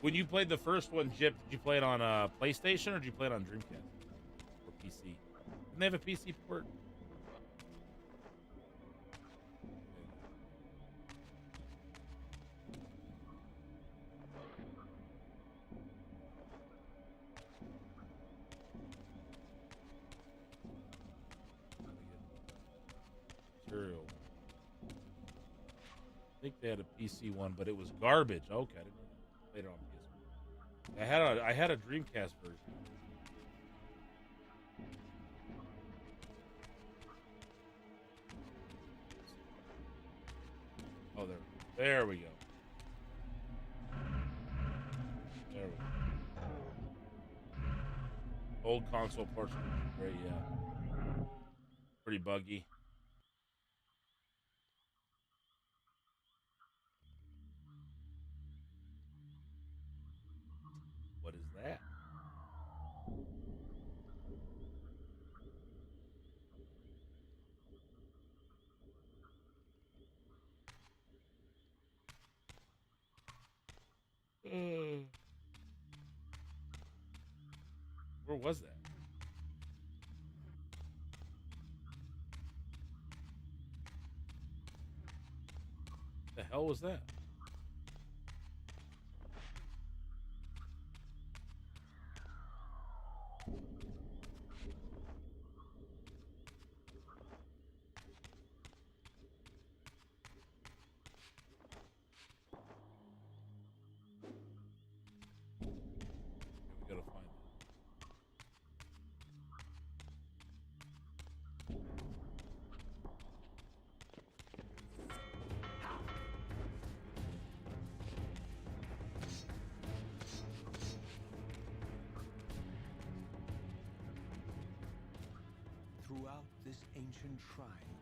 When you played the first one, Jip, did you play it on PlayStation or did you play it on Dreamcast or PC? Didn't they have a PC port? Serial. I think they had a PC one, but it was garbage. Okay, I didn't know that. Played it on PS1. I had a Dreamcast version. Oh, there we go. There we go. Old console ports are great, yeah. Pretty buggy. Where was that? The hell was that? We gotta find it. Throughout this ancient shrine,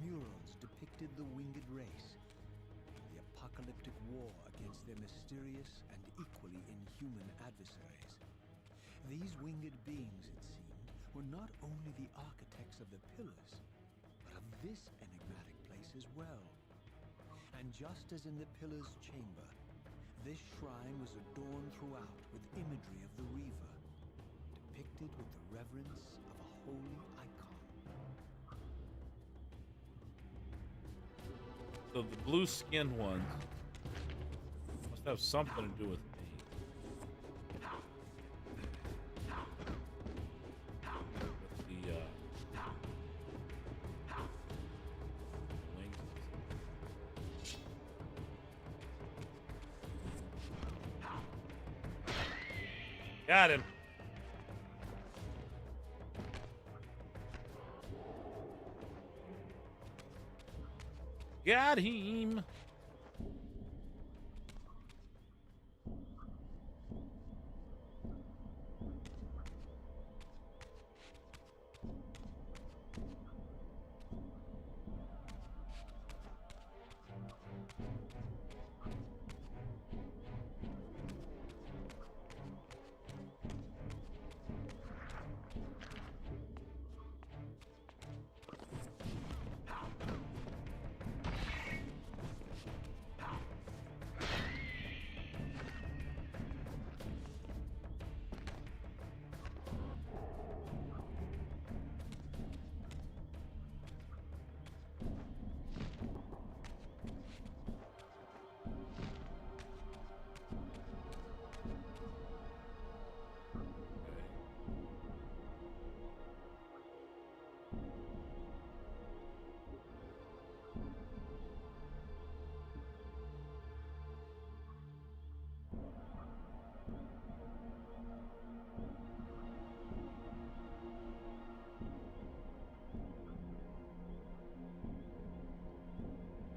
murals depicted the winged race, the apocalyptic war against their mysterious and equally inhuman adversaries. These winged beings, it seemed, were not only the architects of the pillars, but of this enigmatic place as well. And just as in the pillar's chamber, this shrine was adorned throughout with imagery of the Reaver, depicted with the reverence of a holy icon. So the blue-skinned ones must have something to do with me. With the wings. Got him. Got him.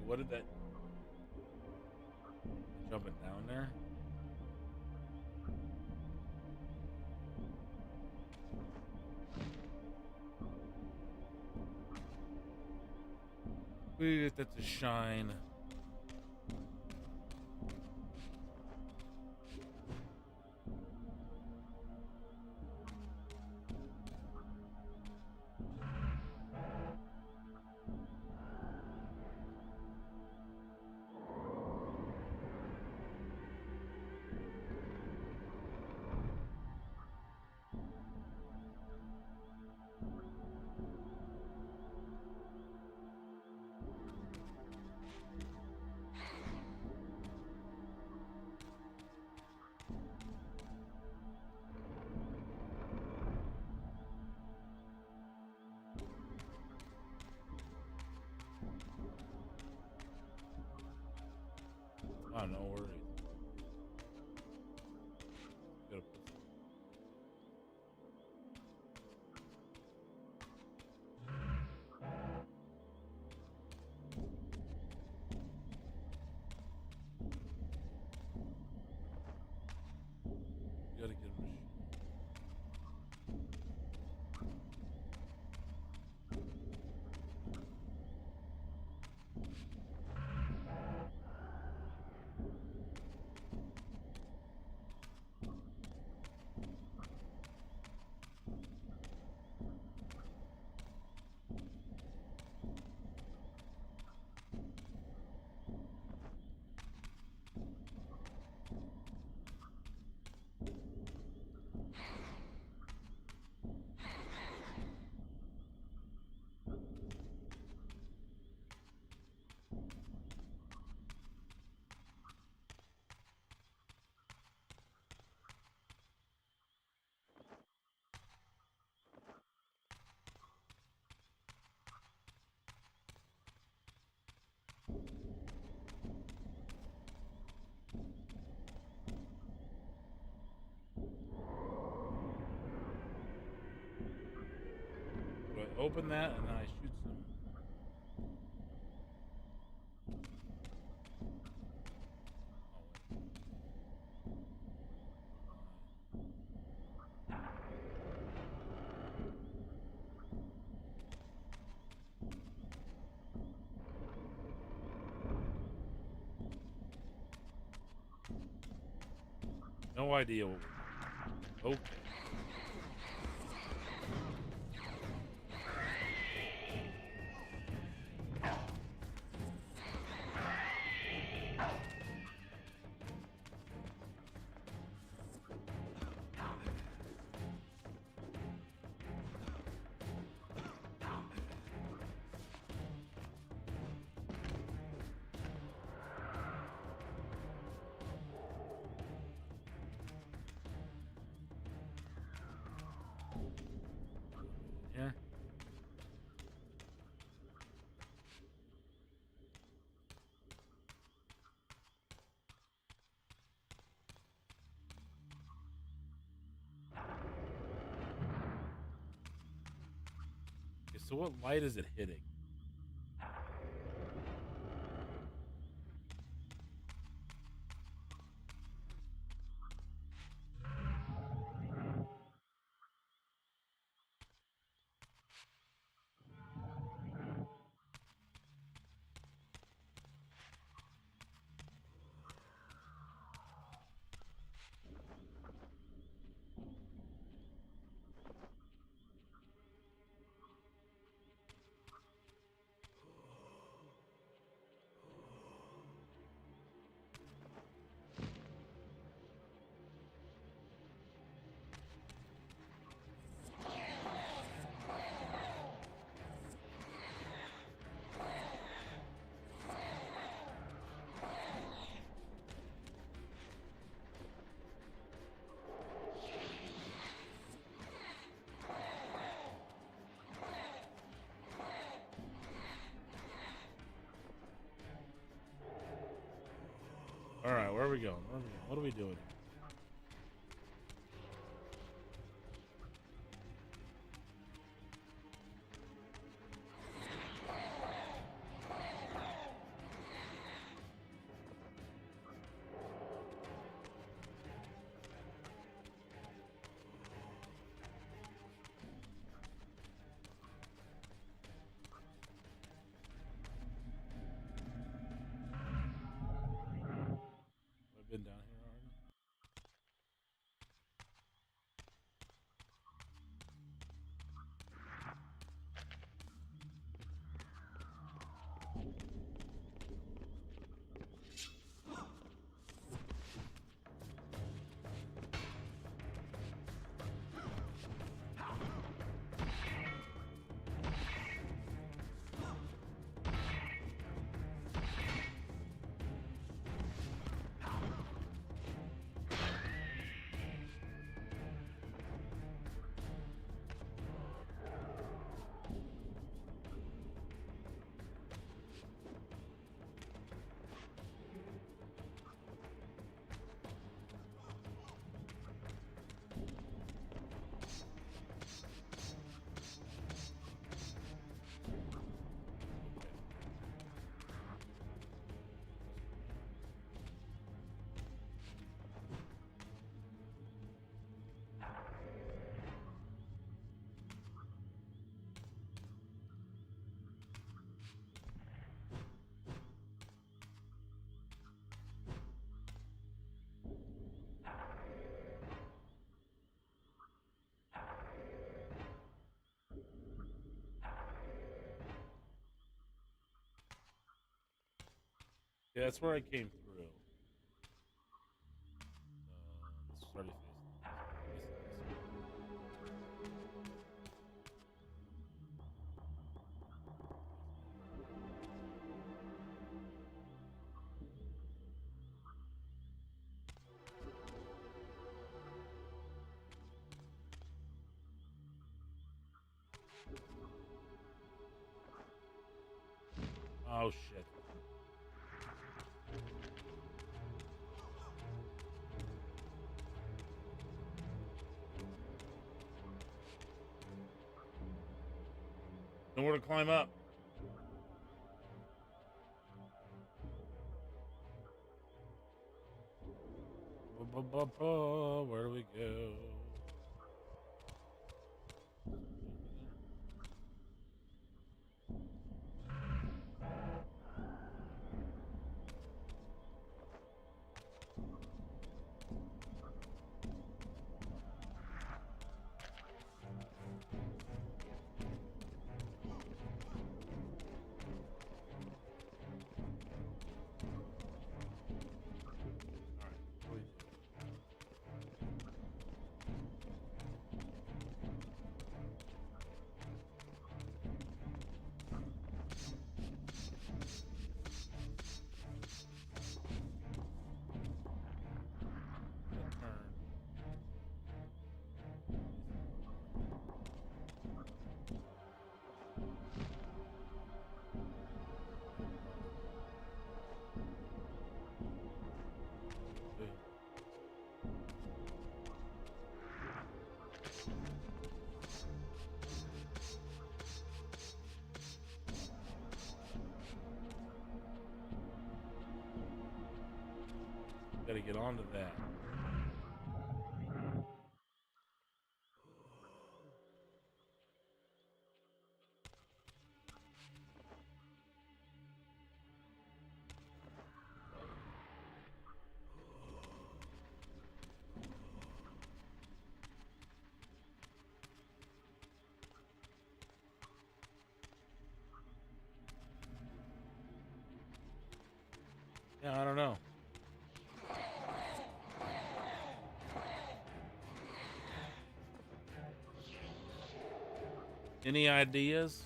What did that jumping down there? We get that to shine. Oh, no worries. Gotta put gotta get a machine. open that and then I shoot some. No idea what we're doing. Okay. Yeah. Okay, so what light is it hitting? All right, where are we going? What are we doing? I've been down here already. Yeah, that's where I came through. This is already facing Oh shit. Nowhere to climb up. Where do we go? Gotta get onto that. Yeah, I don't know. Any ideas?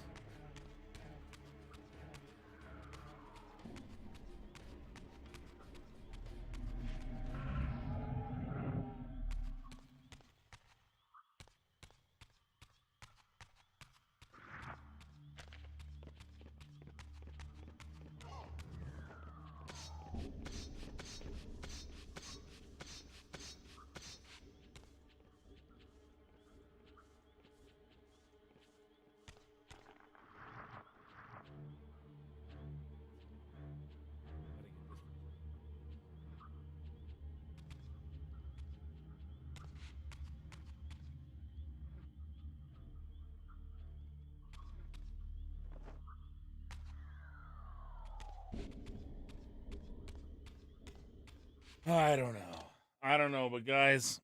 I don't know. I don't know, but guys,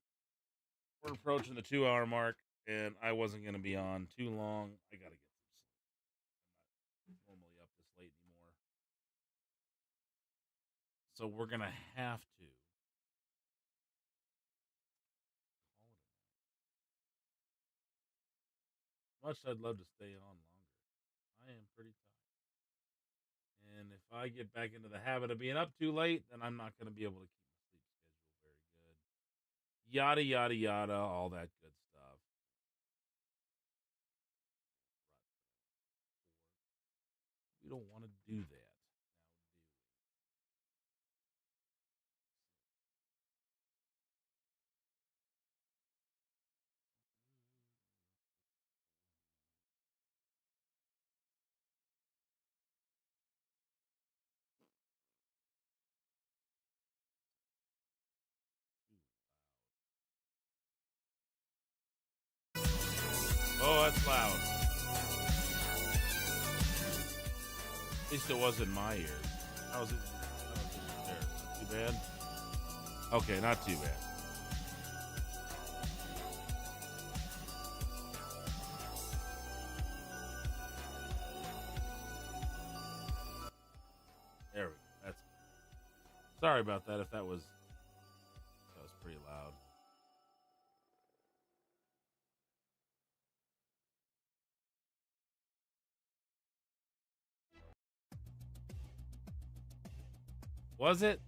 we're approaching the 2-hour mark, and I wasn't going to be on too long. I got to get some sleep. I'm not normally up this late anymore. So we're going to have to call it a night. Much I'd love to stay on longer. I am pretty tired. And if I get back into the habit of being up too late, then I'm not going to be able to keep my sleep schedule very good. Yada, yada, yada, all that good stuff. We don't want to do that. Now, do we? Oh, that's loud. At least it was in my ears. How's it there? Too bad? Okay, not too bad. There we go. That's sorry about that if that was pretty loud. Was it?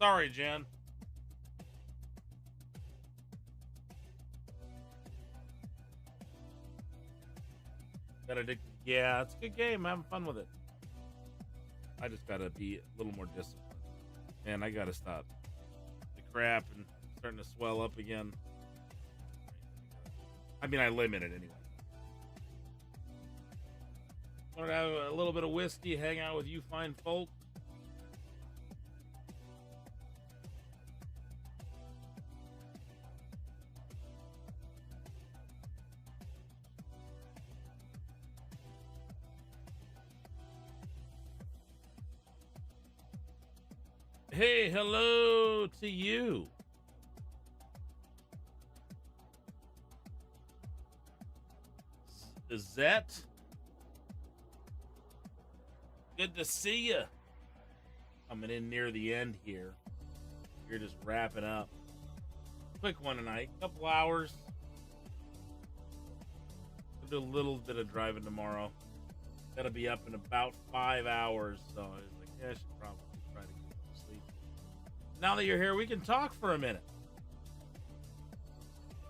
Sorry, Jen. Got addicted. Yeah, it's a good game. I'm having fun with it. I just gotta be a little more disciplined. And I gotta stop the crap and starting to swell up again. I mean, I limit it anyway. Want to have a little bit of whiskey, hang out with you fine folk? Hey, hello to you. Zet, good to see you. Coming in near the end here. You're just wrapping up. Quick one tonight, couple hours. I'll do a little bit of driving tomorrow. Gotta be up in about 5 hours, so I was like, yeah, I should probably try to get some sleep. Now that you're here, we can talk for a minute.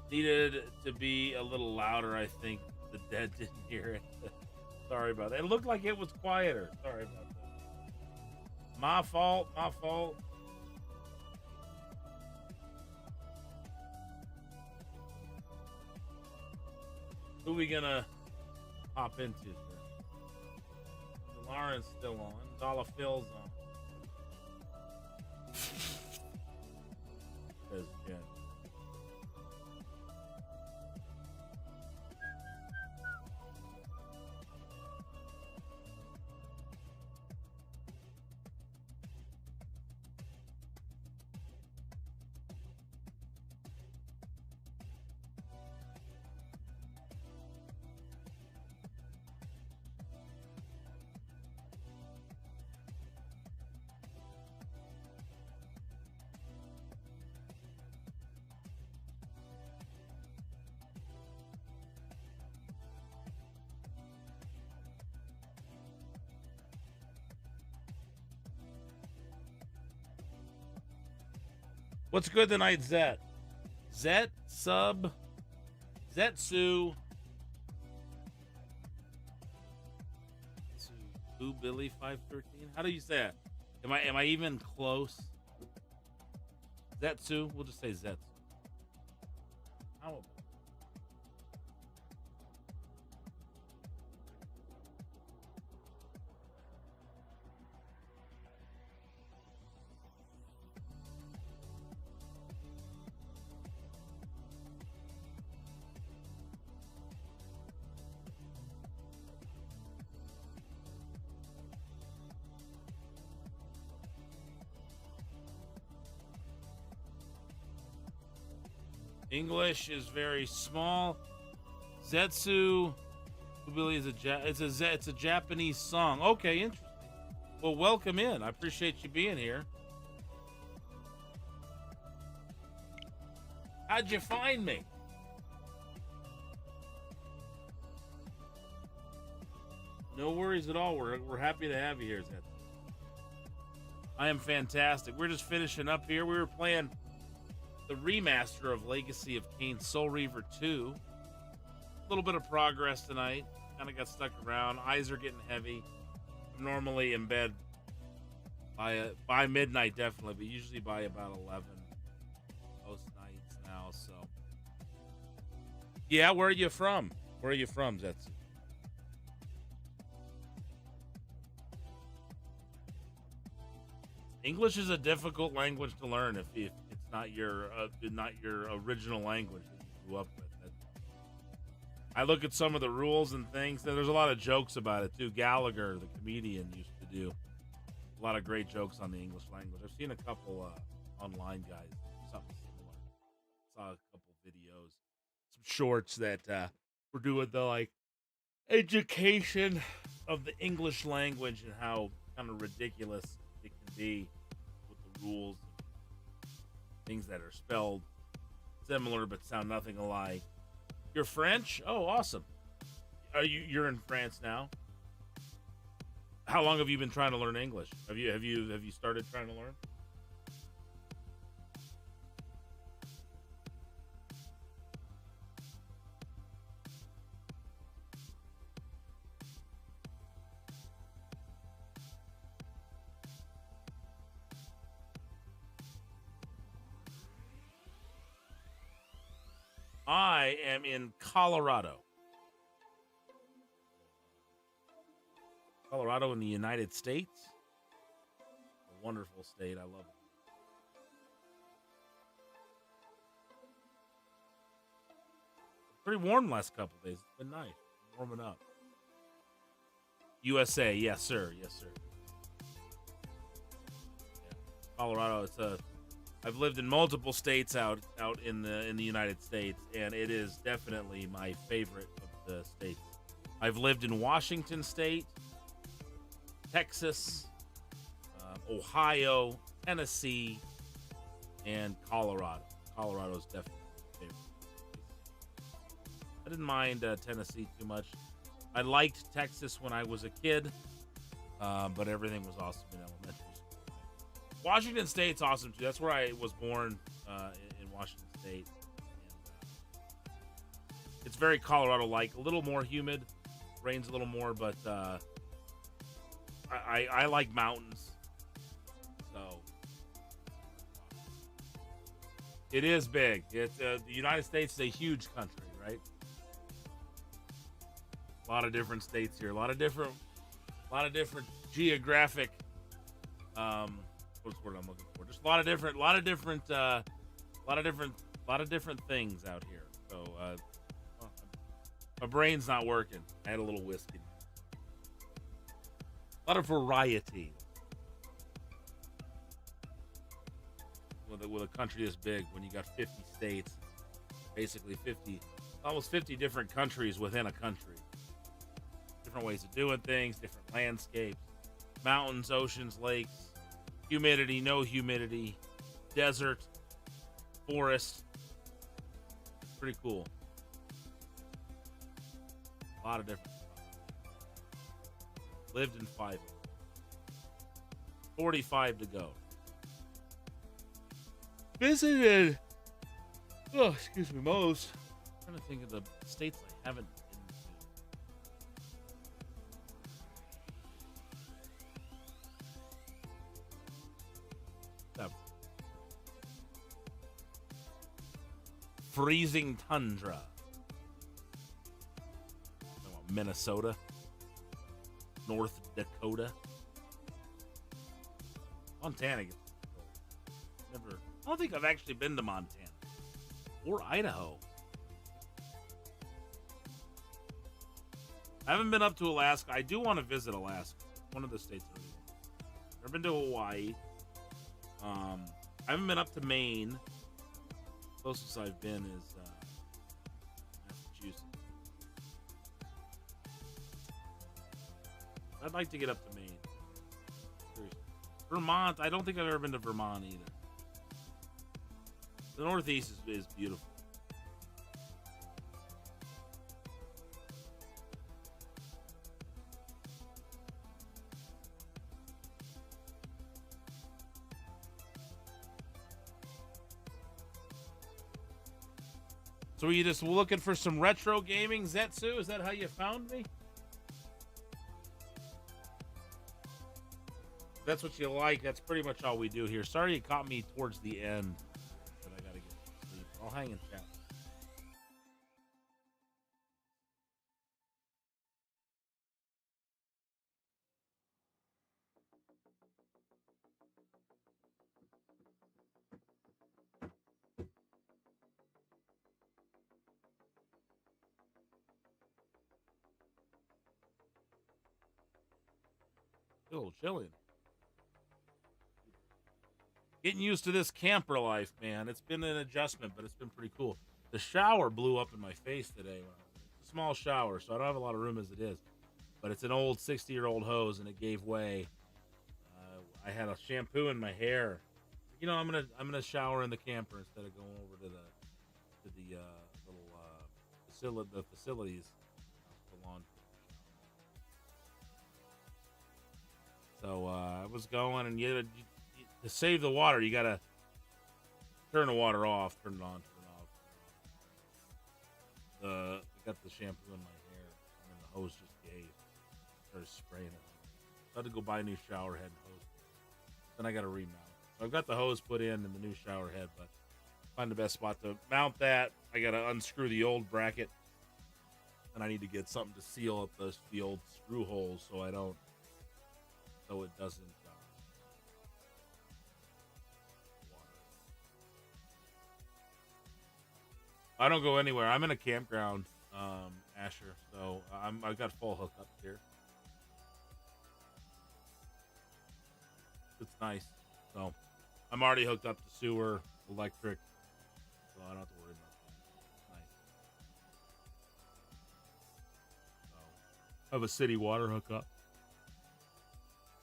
Needed to be a little louder, I think. The dead didn't hear it. Sorry about that. It looked like it was quieter. Sorry about that. My fault. My fault. Who we gonna hop into? Lauren's still on. Dollar Phil's on. Says Jen. What's good tonight, Zet? Zet, sub, Zetsu. Boo Billy 513. How do you say it? Am I even close? Zetsu. We'll just say Zetsu. How about English is very small. Zetsu Billy is it's a Japanese song. Okay, interesting. Well, welcome in. I appreciate you being here. How'd you find me? No worries at all. We're happy to have you here, Zetsu. I am fantastic. We're just finishing up here. We were playing the remaster of Legacy of Kain Soul Reaver 2. A little bit of progress tonight. Kind of got stuck around. Eyes are getting heavy. I'm normally in bed by midnight, definitely, but usually by about 11 most nights now. So, yeah, where are you from? Where are you from, Zetsu? English is a difficult language to learn if it's not your original language that you grew up with. I look at some of the rules and things. There's a lot of jokes about it too. Gallagher, the comedian, used to do a lot of great jokes on the English language. I've seen a couple online guys do something similar. Saw a couple videos, some shorts that were doing the like education of the English language and how kind of ridiculous it can be with the rules, things that are spelled similar but sound nothing alike. You're French? Oh, awesome. You're in France now? How long have you been trying to learn English? Have you started trying to learn? I am in Colorado. Colorado in the United States. A wonderful state. I love it. Pretty warm last couple days. It's been nice. Warming up. USA, yes sir, yes sir. Yeah. Colorado, I've lived in multiple states out in the United States, and it is definitely my favorite of the states. I've lived in Washington State, Texas, Ohio, Tennessee, and Colorado. Colorado's definitely my favorite. I didn't mind Tennessee too much. I liked Texas when I was a kid, but everything was awesome in elementary school. Washington State's awesome too. That's where I was born, in Washington State. And, it's very Colorado-like, a little more humid, rains a little more, but I like mountains, so it is big. It's the United States is a huge country, right? A lot of different states here. A lot of different geographic. What's the word I'm looking for? Just a lot of different things out here. So my brain's not working. I had a little whiskey. A lot of variety. With a country this big, when you got 50 states, basically almost 50 different countries within a country. Different ways of doing things, different landscapes, mountains, oceans, lakes, humidity, no humidity, desert, forest. It's pretty cool. A lot of different stuff. Lived in 5. 45 to go. Visited. Oh, excuse me, most. I'm trying to think of the states I haven't been to. Freezing tundra. Minnesota. North Dakota. Montana. Never. I don't think I've actually been to Montana or Idaho. I haven't been up to Alaska. I do want to visit Alaska. One of the states I really want. Never been to Hawaii. I haven't been up to Maine. Closest I've been is Massachusetts. I'd like to get up to Maine. Seriously. Vermont. I don't think I've ever been to Vermont either. The Northeast is beautiful. So were you just looking for some retro gaming, Zetsu? Is that how you found me? If that's what you like. That's pretty much all we do here. Sorry you caught me towards the end. But I gotta get to sleep. I'll hang and chat. Still chilling. Getting used to this camper life, man. It's been an adjustment, but it's been pretty cool. The shower blew up in my face today. It's a small shower, so I don't have a lot of room as it is. But it's an old 60-year-old hose, and it gave way. I had a shampoo in my hair. You know, I'm gonna shower in the camper instead of going over to the little facilities for laundry. So I was going, and to save the water, you gotta turn the water off, turn it on, turn it off. I got the shampoo in my hair, and then the hose just gave. Started spraying it. I had to go buy a new shower head and hose. Then I got to remount. So I've got the hose put in the new shower head, but find the best spot to mount that. I got to unscrew the old bracket, and I need to get something to seal up the old screw holes so I don't so it doesn't. I don't go anywhere. I'm in a campground, Asher, so I've got full hookups here. It's nice. So I'm already hooked up to sewer, electric, so I don't have to worry about that. Nice. So I have a city water hookup,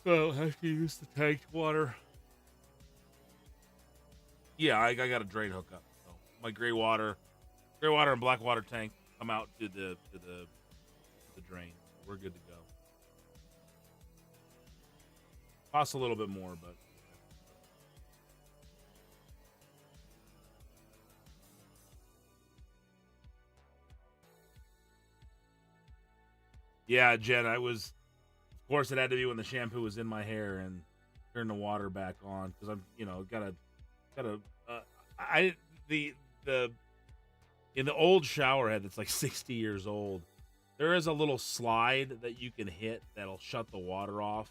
so I have to use the tanked water. Yeah, I got a drain hookup. So my gray water and black water tank come out to the drain. We're good to go. Costs a little bit more, but yeah, Jen, of course, it had to be when the shampoo was in my hair and turn the water back on because I'm, gotta, in the old shower head that's like 60 years old, there is a little slide that you can hit that'll shut the water off.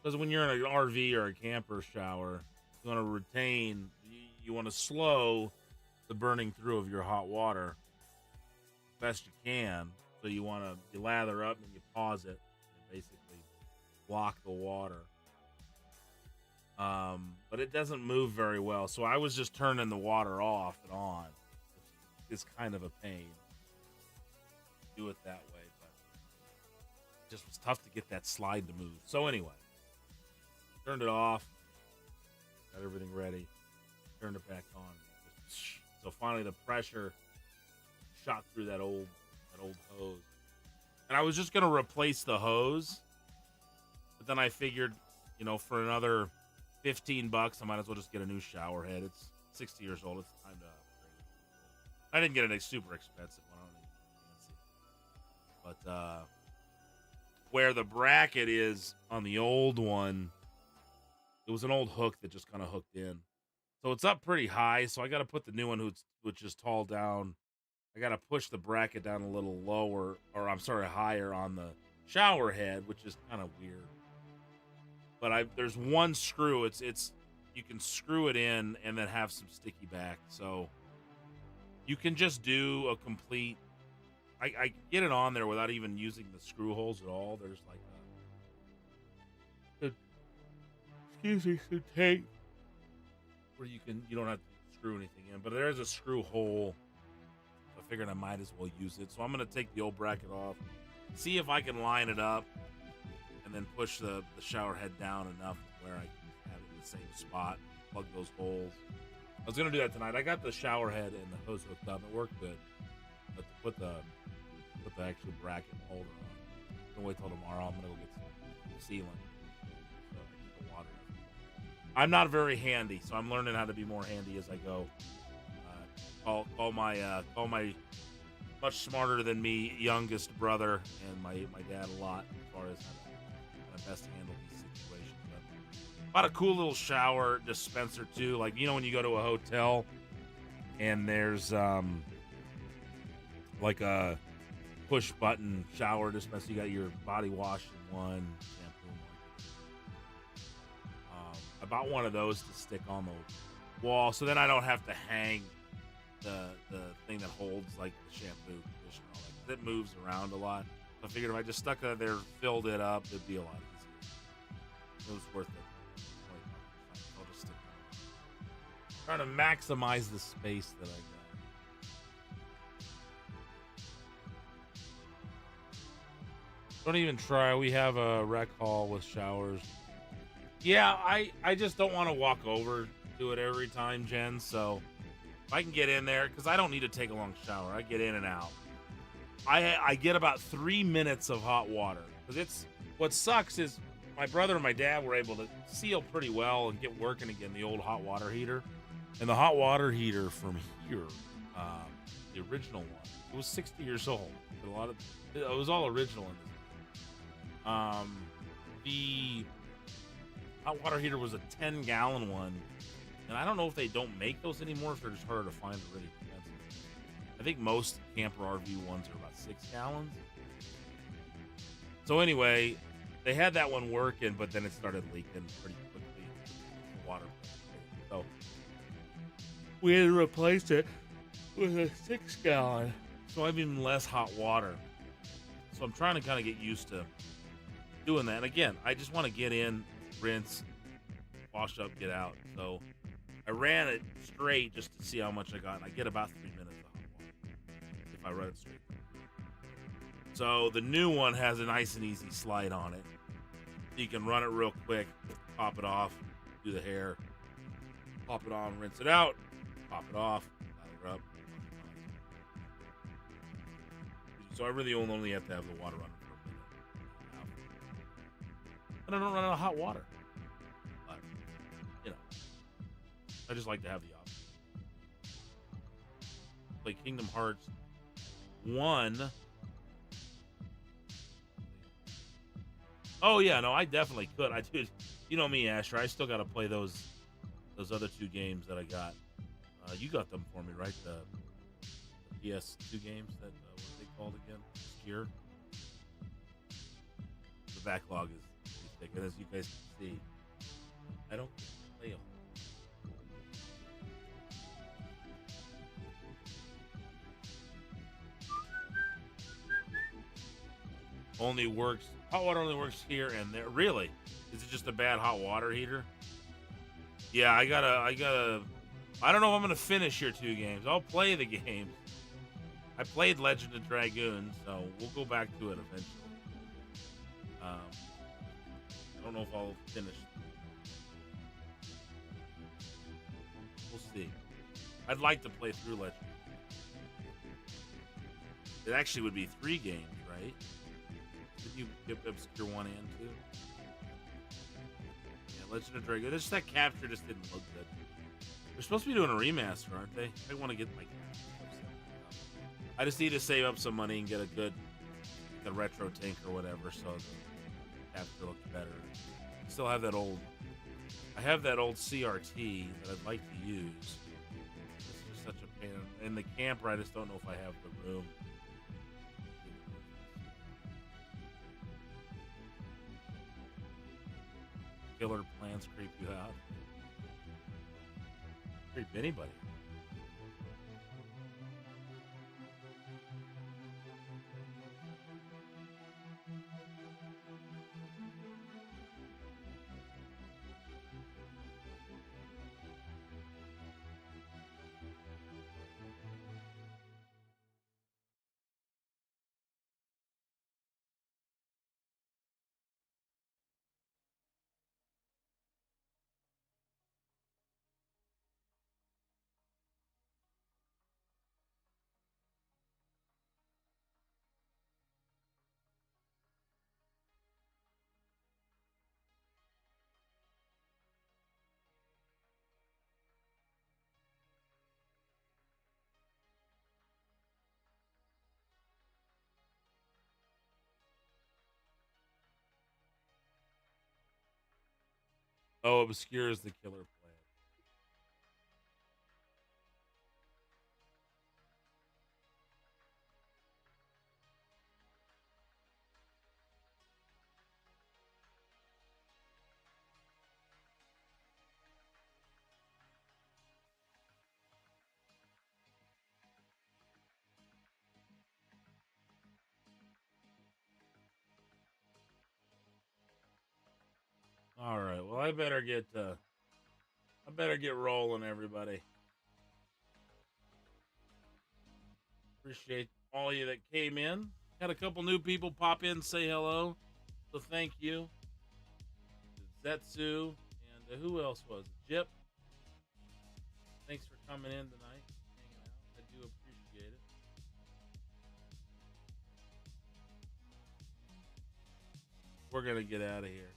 Because when you're in an RV or a camper shower, you want to retain, you want to slow the burning through of your hot water best you can. So you lather up and you pause it and basically block the water. But it doesn't move very well. So I was just turning the water off and on. It's kind of a pain to do it that way, but it just was tough to get that slide to move. So anyway, turned it off, got everything ready, turned it back on. So finally the pressure shot through that old hose. And I was just gonna replace the hose, but then I figured, for another $15, I might as well just get a new shower head. It's 60 years old. It's time to upgrade. I didn't get a super expensive one. I don't even fancy. But where the bracket is on the old one, it was an old hook that just kind of hooked in. So it's up pretty high. So I got to put the new one, which is tall down. I got to push the bracket down a little lower, higher on the shower head, which is kind of weird. But there's one screw. It's you can screw it in and then have some sticky back. So you can just do a complete. I can get it on there without even using the screw holes at all. There's like some tape where you don't have to screw anything in, but there is a screw hole. I figured I might as well use it. So I'm gonna take the old bracket off, see if I can line it up, and then push the shower head down enough where I can have it in the same spot, plug those holes. I was gonna do that tonight. I got the shower head and the hose hooked up. It worked good, but to put the actual bracket holder on, I'm gonna wait till tomorrow. I'm gonna go get some sealant. So I get the water. I'm not very handy, so I'm learning how to be more handy as I go. Call my much smarter than me youngest brother and my dad a lot as far as how to best handle these situations. But about a cool little shower dispenser too, like when you go to a hotel and there's like a push button shower dispenser. You got your body wash in one, shampoo in one. I bought one of those to stick on the wall, so then I don't have to hang the thing that holds like the shampoo conditioner. It moves around a lot. I figured if I just stuck it there, filled it up, it'd be a lot easier. It was worth it. I'll just stick it. Trying to maximize the space that I got. Don't even try. We have a rec hall with showers. Yeah, I just don't want to walk over to it every time, Jen. So if I can get in there, because I don't need to take a long shower. I get in and out. I get about 3 minutes of hot water. Because what sucks is my brother and my dad were able to seal pretty well and get working again, the old hot water heater. And the hot water heater from here, the original one, it was 60 years old. It was all original in this. The hot water heater was a 10-gallon one, and I don't know if they don't make those anymore, if they're just harder to find or really expensive. I think most camper RV ones are about 6 gallons. So anyway, they had that one working, but then it started leaking pretty quickly. The water. So we had to replace it with a 6-gallon. So I have even less hot water. So I'm trying to kind of get used to doing that. And again, I just want to get in, rinse, wash up, get out. So I ran it straight just to see how much I got, and I get about 3 minutes of hot water if I run it straight. So the new one has a nice and easy slide on it. You can run it real quick, pop it off, do the hair, pop it on, rinse it out, pop it off, lather up. So I really only have to have the water running for a minute. And I don't run out of hot water. But, you know, I just like to have the option. Play Kingdom Hearts 1. Oh yeah, no, I definitely could. I do. You know me, Asher. I still got to play those other 2 games that I got. You got them for me, right? The PS2 games that what are they called again? Obscure. The backlog is pretty thick, and as you guys can see, I don't play them. Hot water only works here and there. Really? Is it just a bad hot water heater? Yeah, I don't know if I'm gonna finish your 2 games. I'll play the games. I played Legend of Dragoon, so we'll go back to it eventually. I don't know if I'll finish. We'll see. I'd like to play through Legend. It actually would be 3 games, right? Did you get Obscure 1 and 2? Yeah, Legend of Dragoon. Just that capture just didn't look good. They're supposed to be doing a remaster, aren't they? I want to get my capture. I just need to save up some money and get a retro tank or whatever, so the capture looks better. I still have that old. I have that old CRT that I'd like to use. It's just such a pain. In the camper, I just don't know if I have the room. Killer plants creep you out. Creep anybody. Oh, Obscure is the killer plant. All right. Well, I better get rolling, everybody. Appreciate all of you that came in. Had a couple new people pop in, say hello. So thank you. Zetsu and who else was it? Jip. Thanks for coming in tonight, hanging out. I do appreciate it. We're gonna get out of here.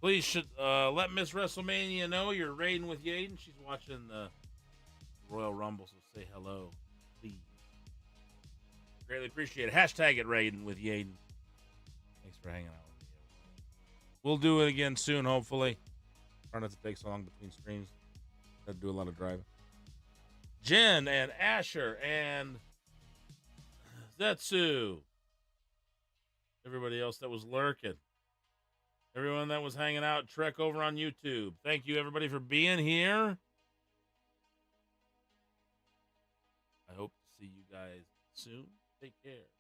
Please should let Miss WrestleMania know you're raiding with Yaden. She's watching the Royal Rumble, so say hello, please. Greatly appreciate it. Hashtag it raiding with Yaden. Thanks for hanging out with me. We'll do it again soon, hopefully. Try not to take so long between streams. Got to do a lot of driving. Jen and Asher and Zetsu. Everybody else that was lurking. Everyone that was hanging out, Trek over on YouTube. Thank you, everybody, for being here. I hope to see you guys soon. Take care.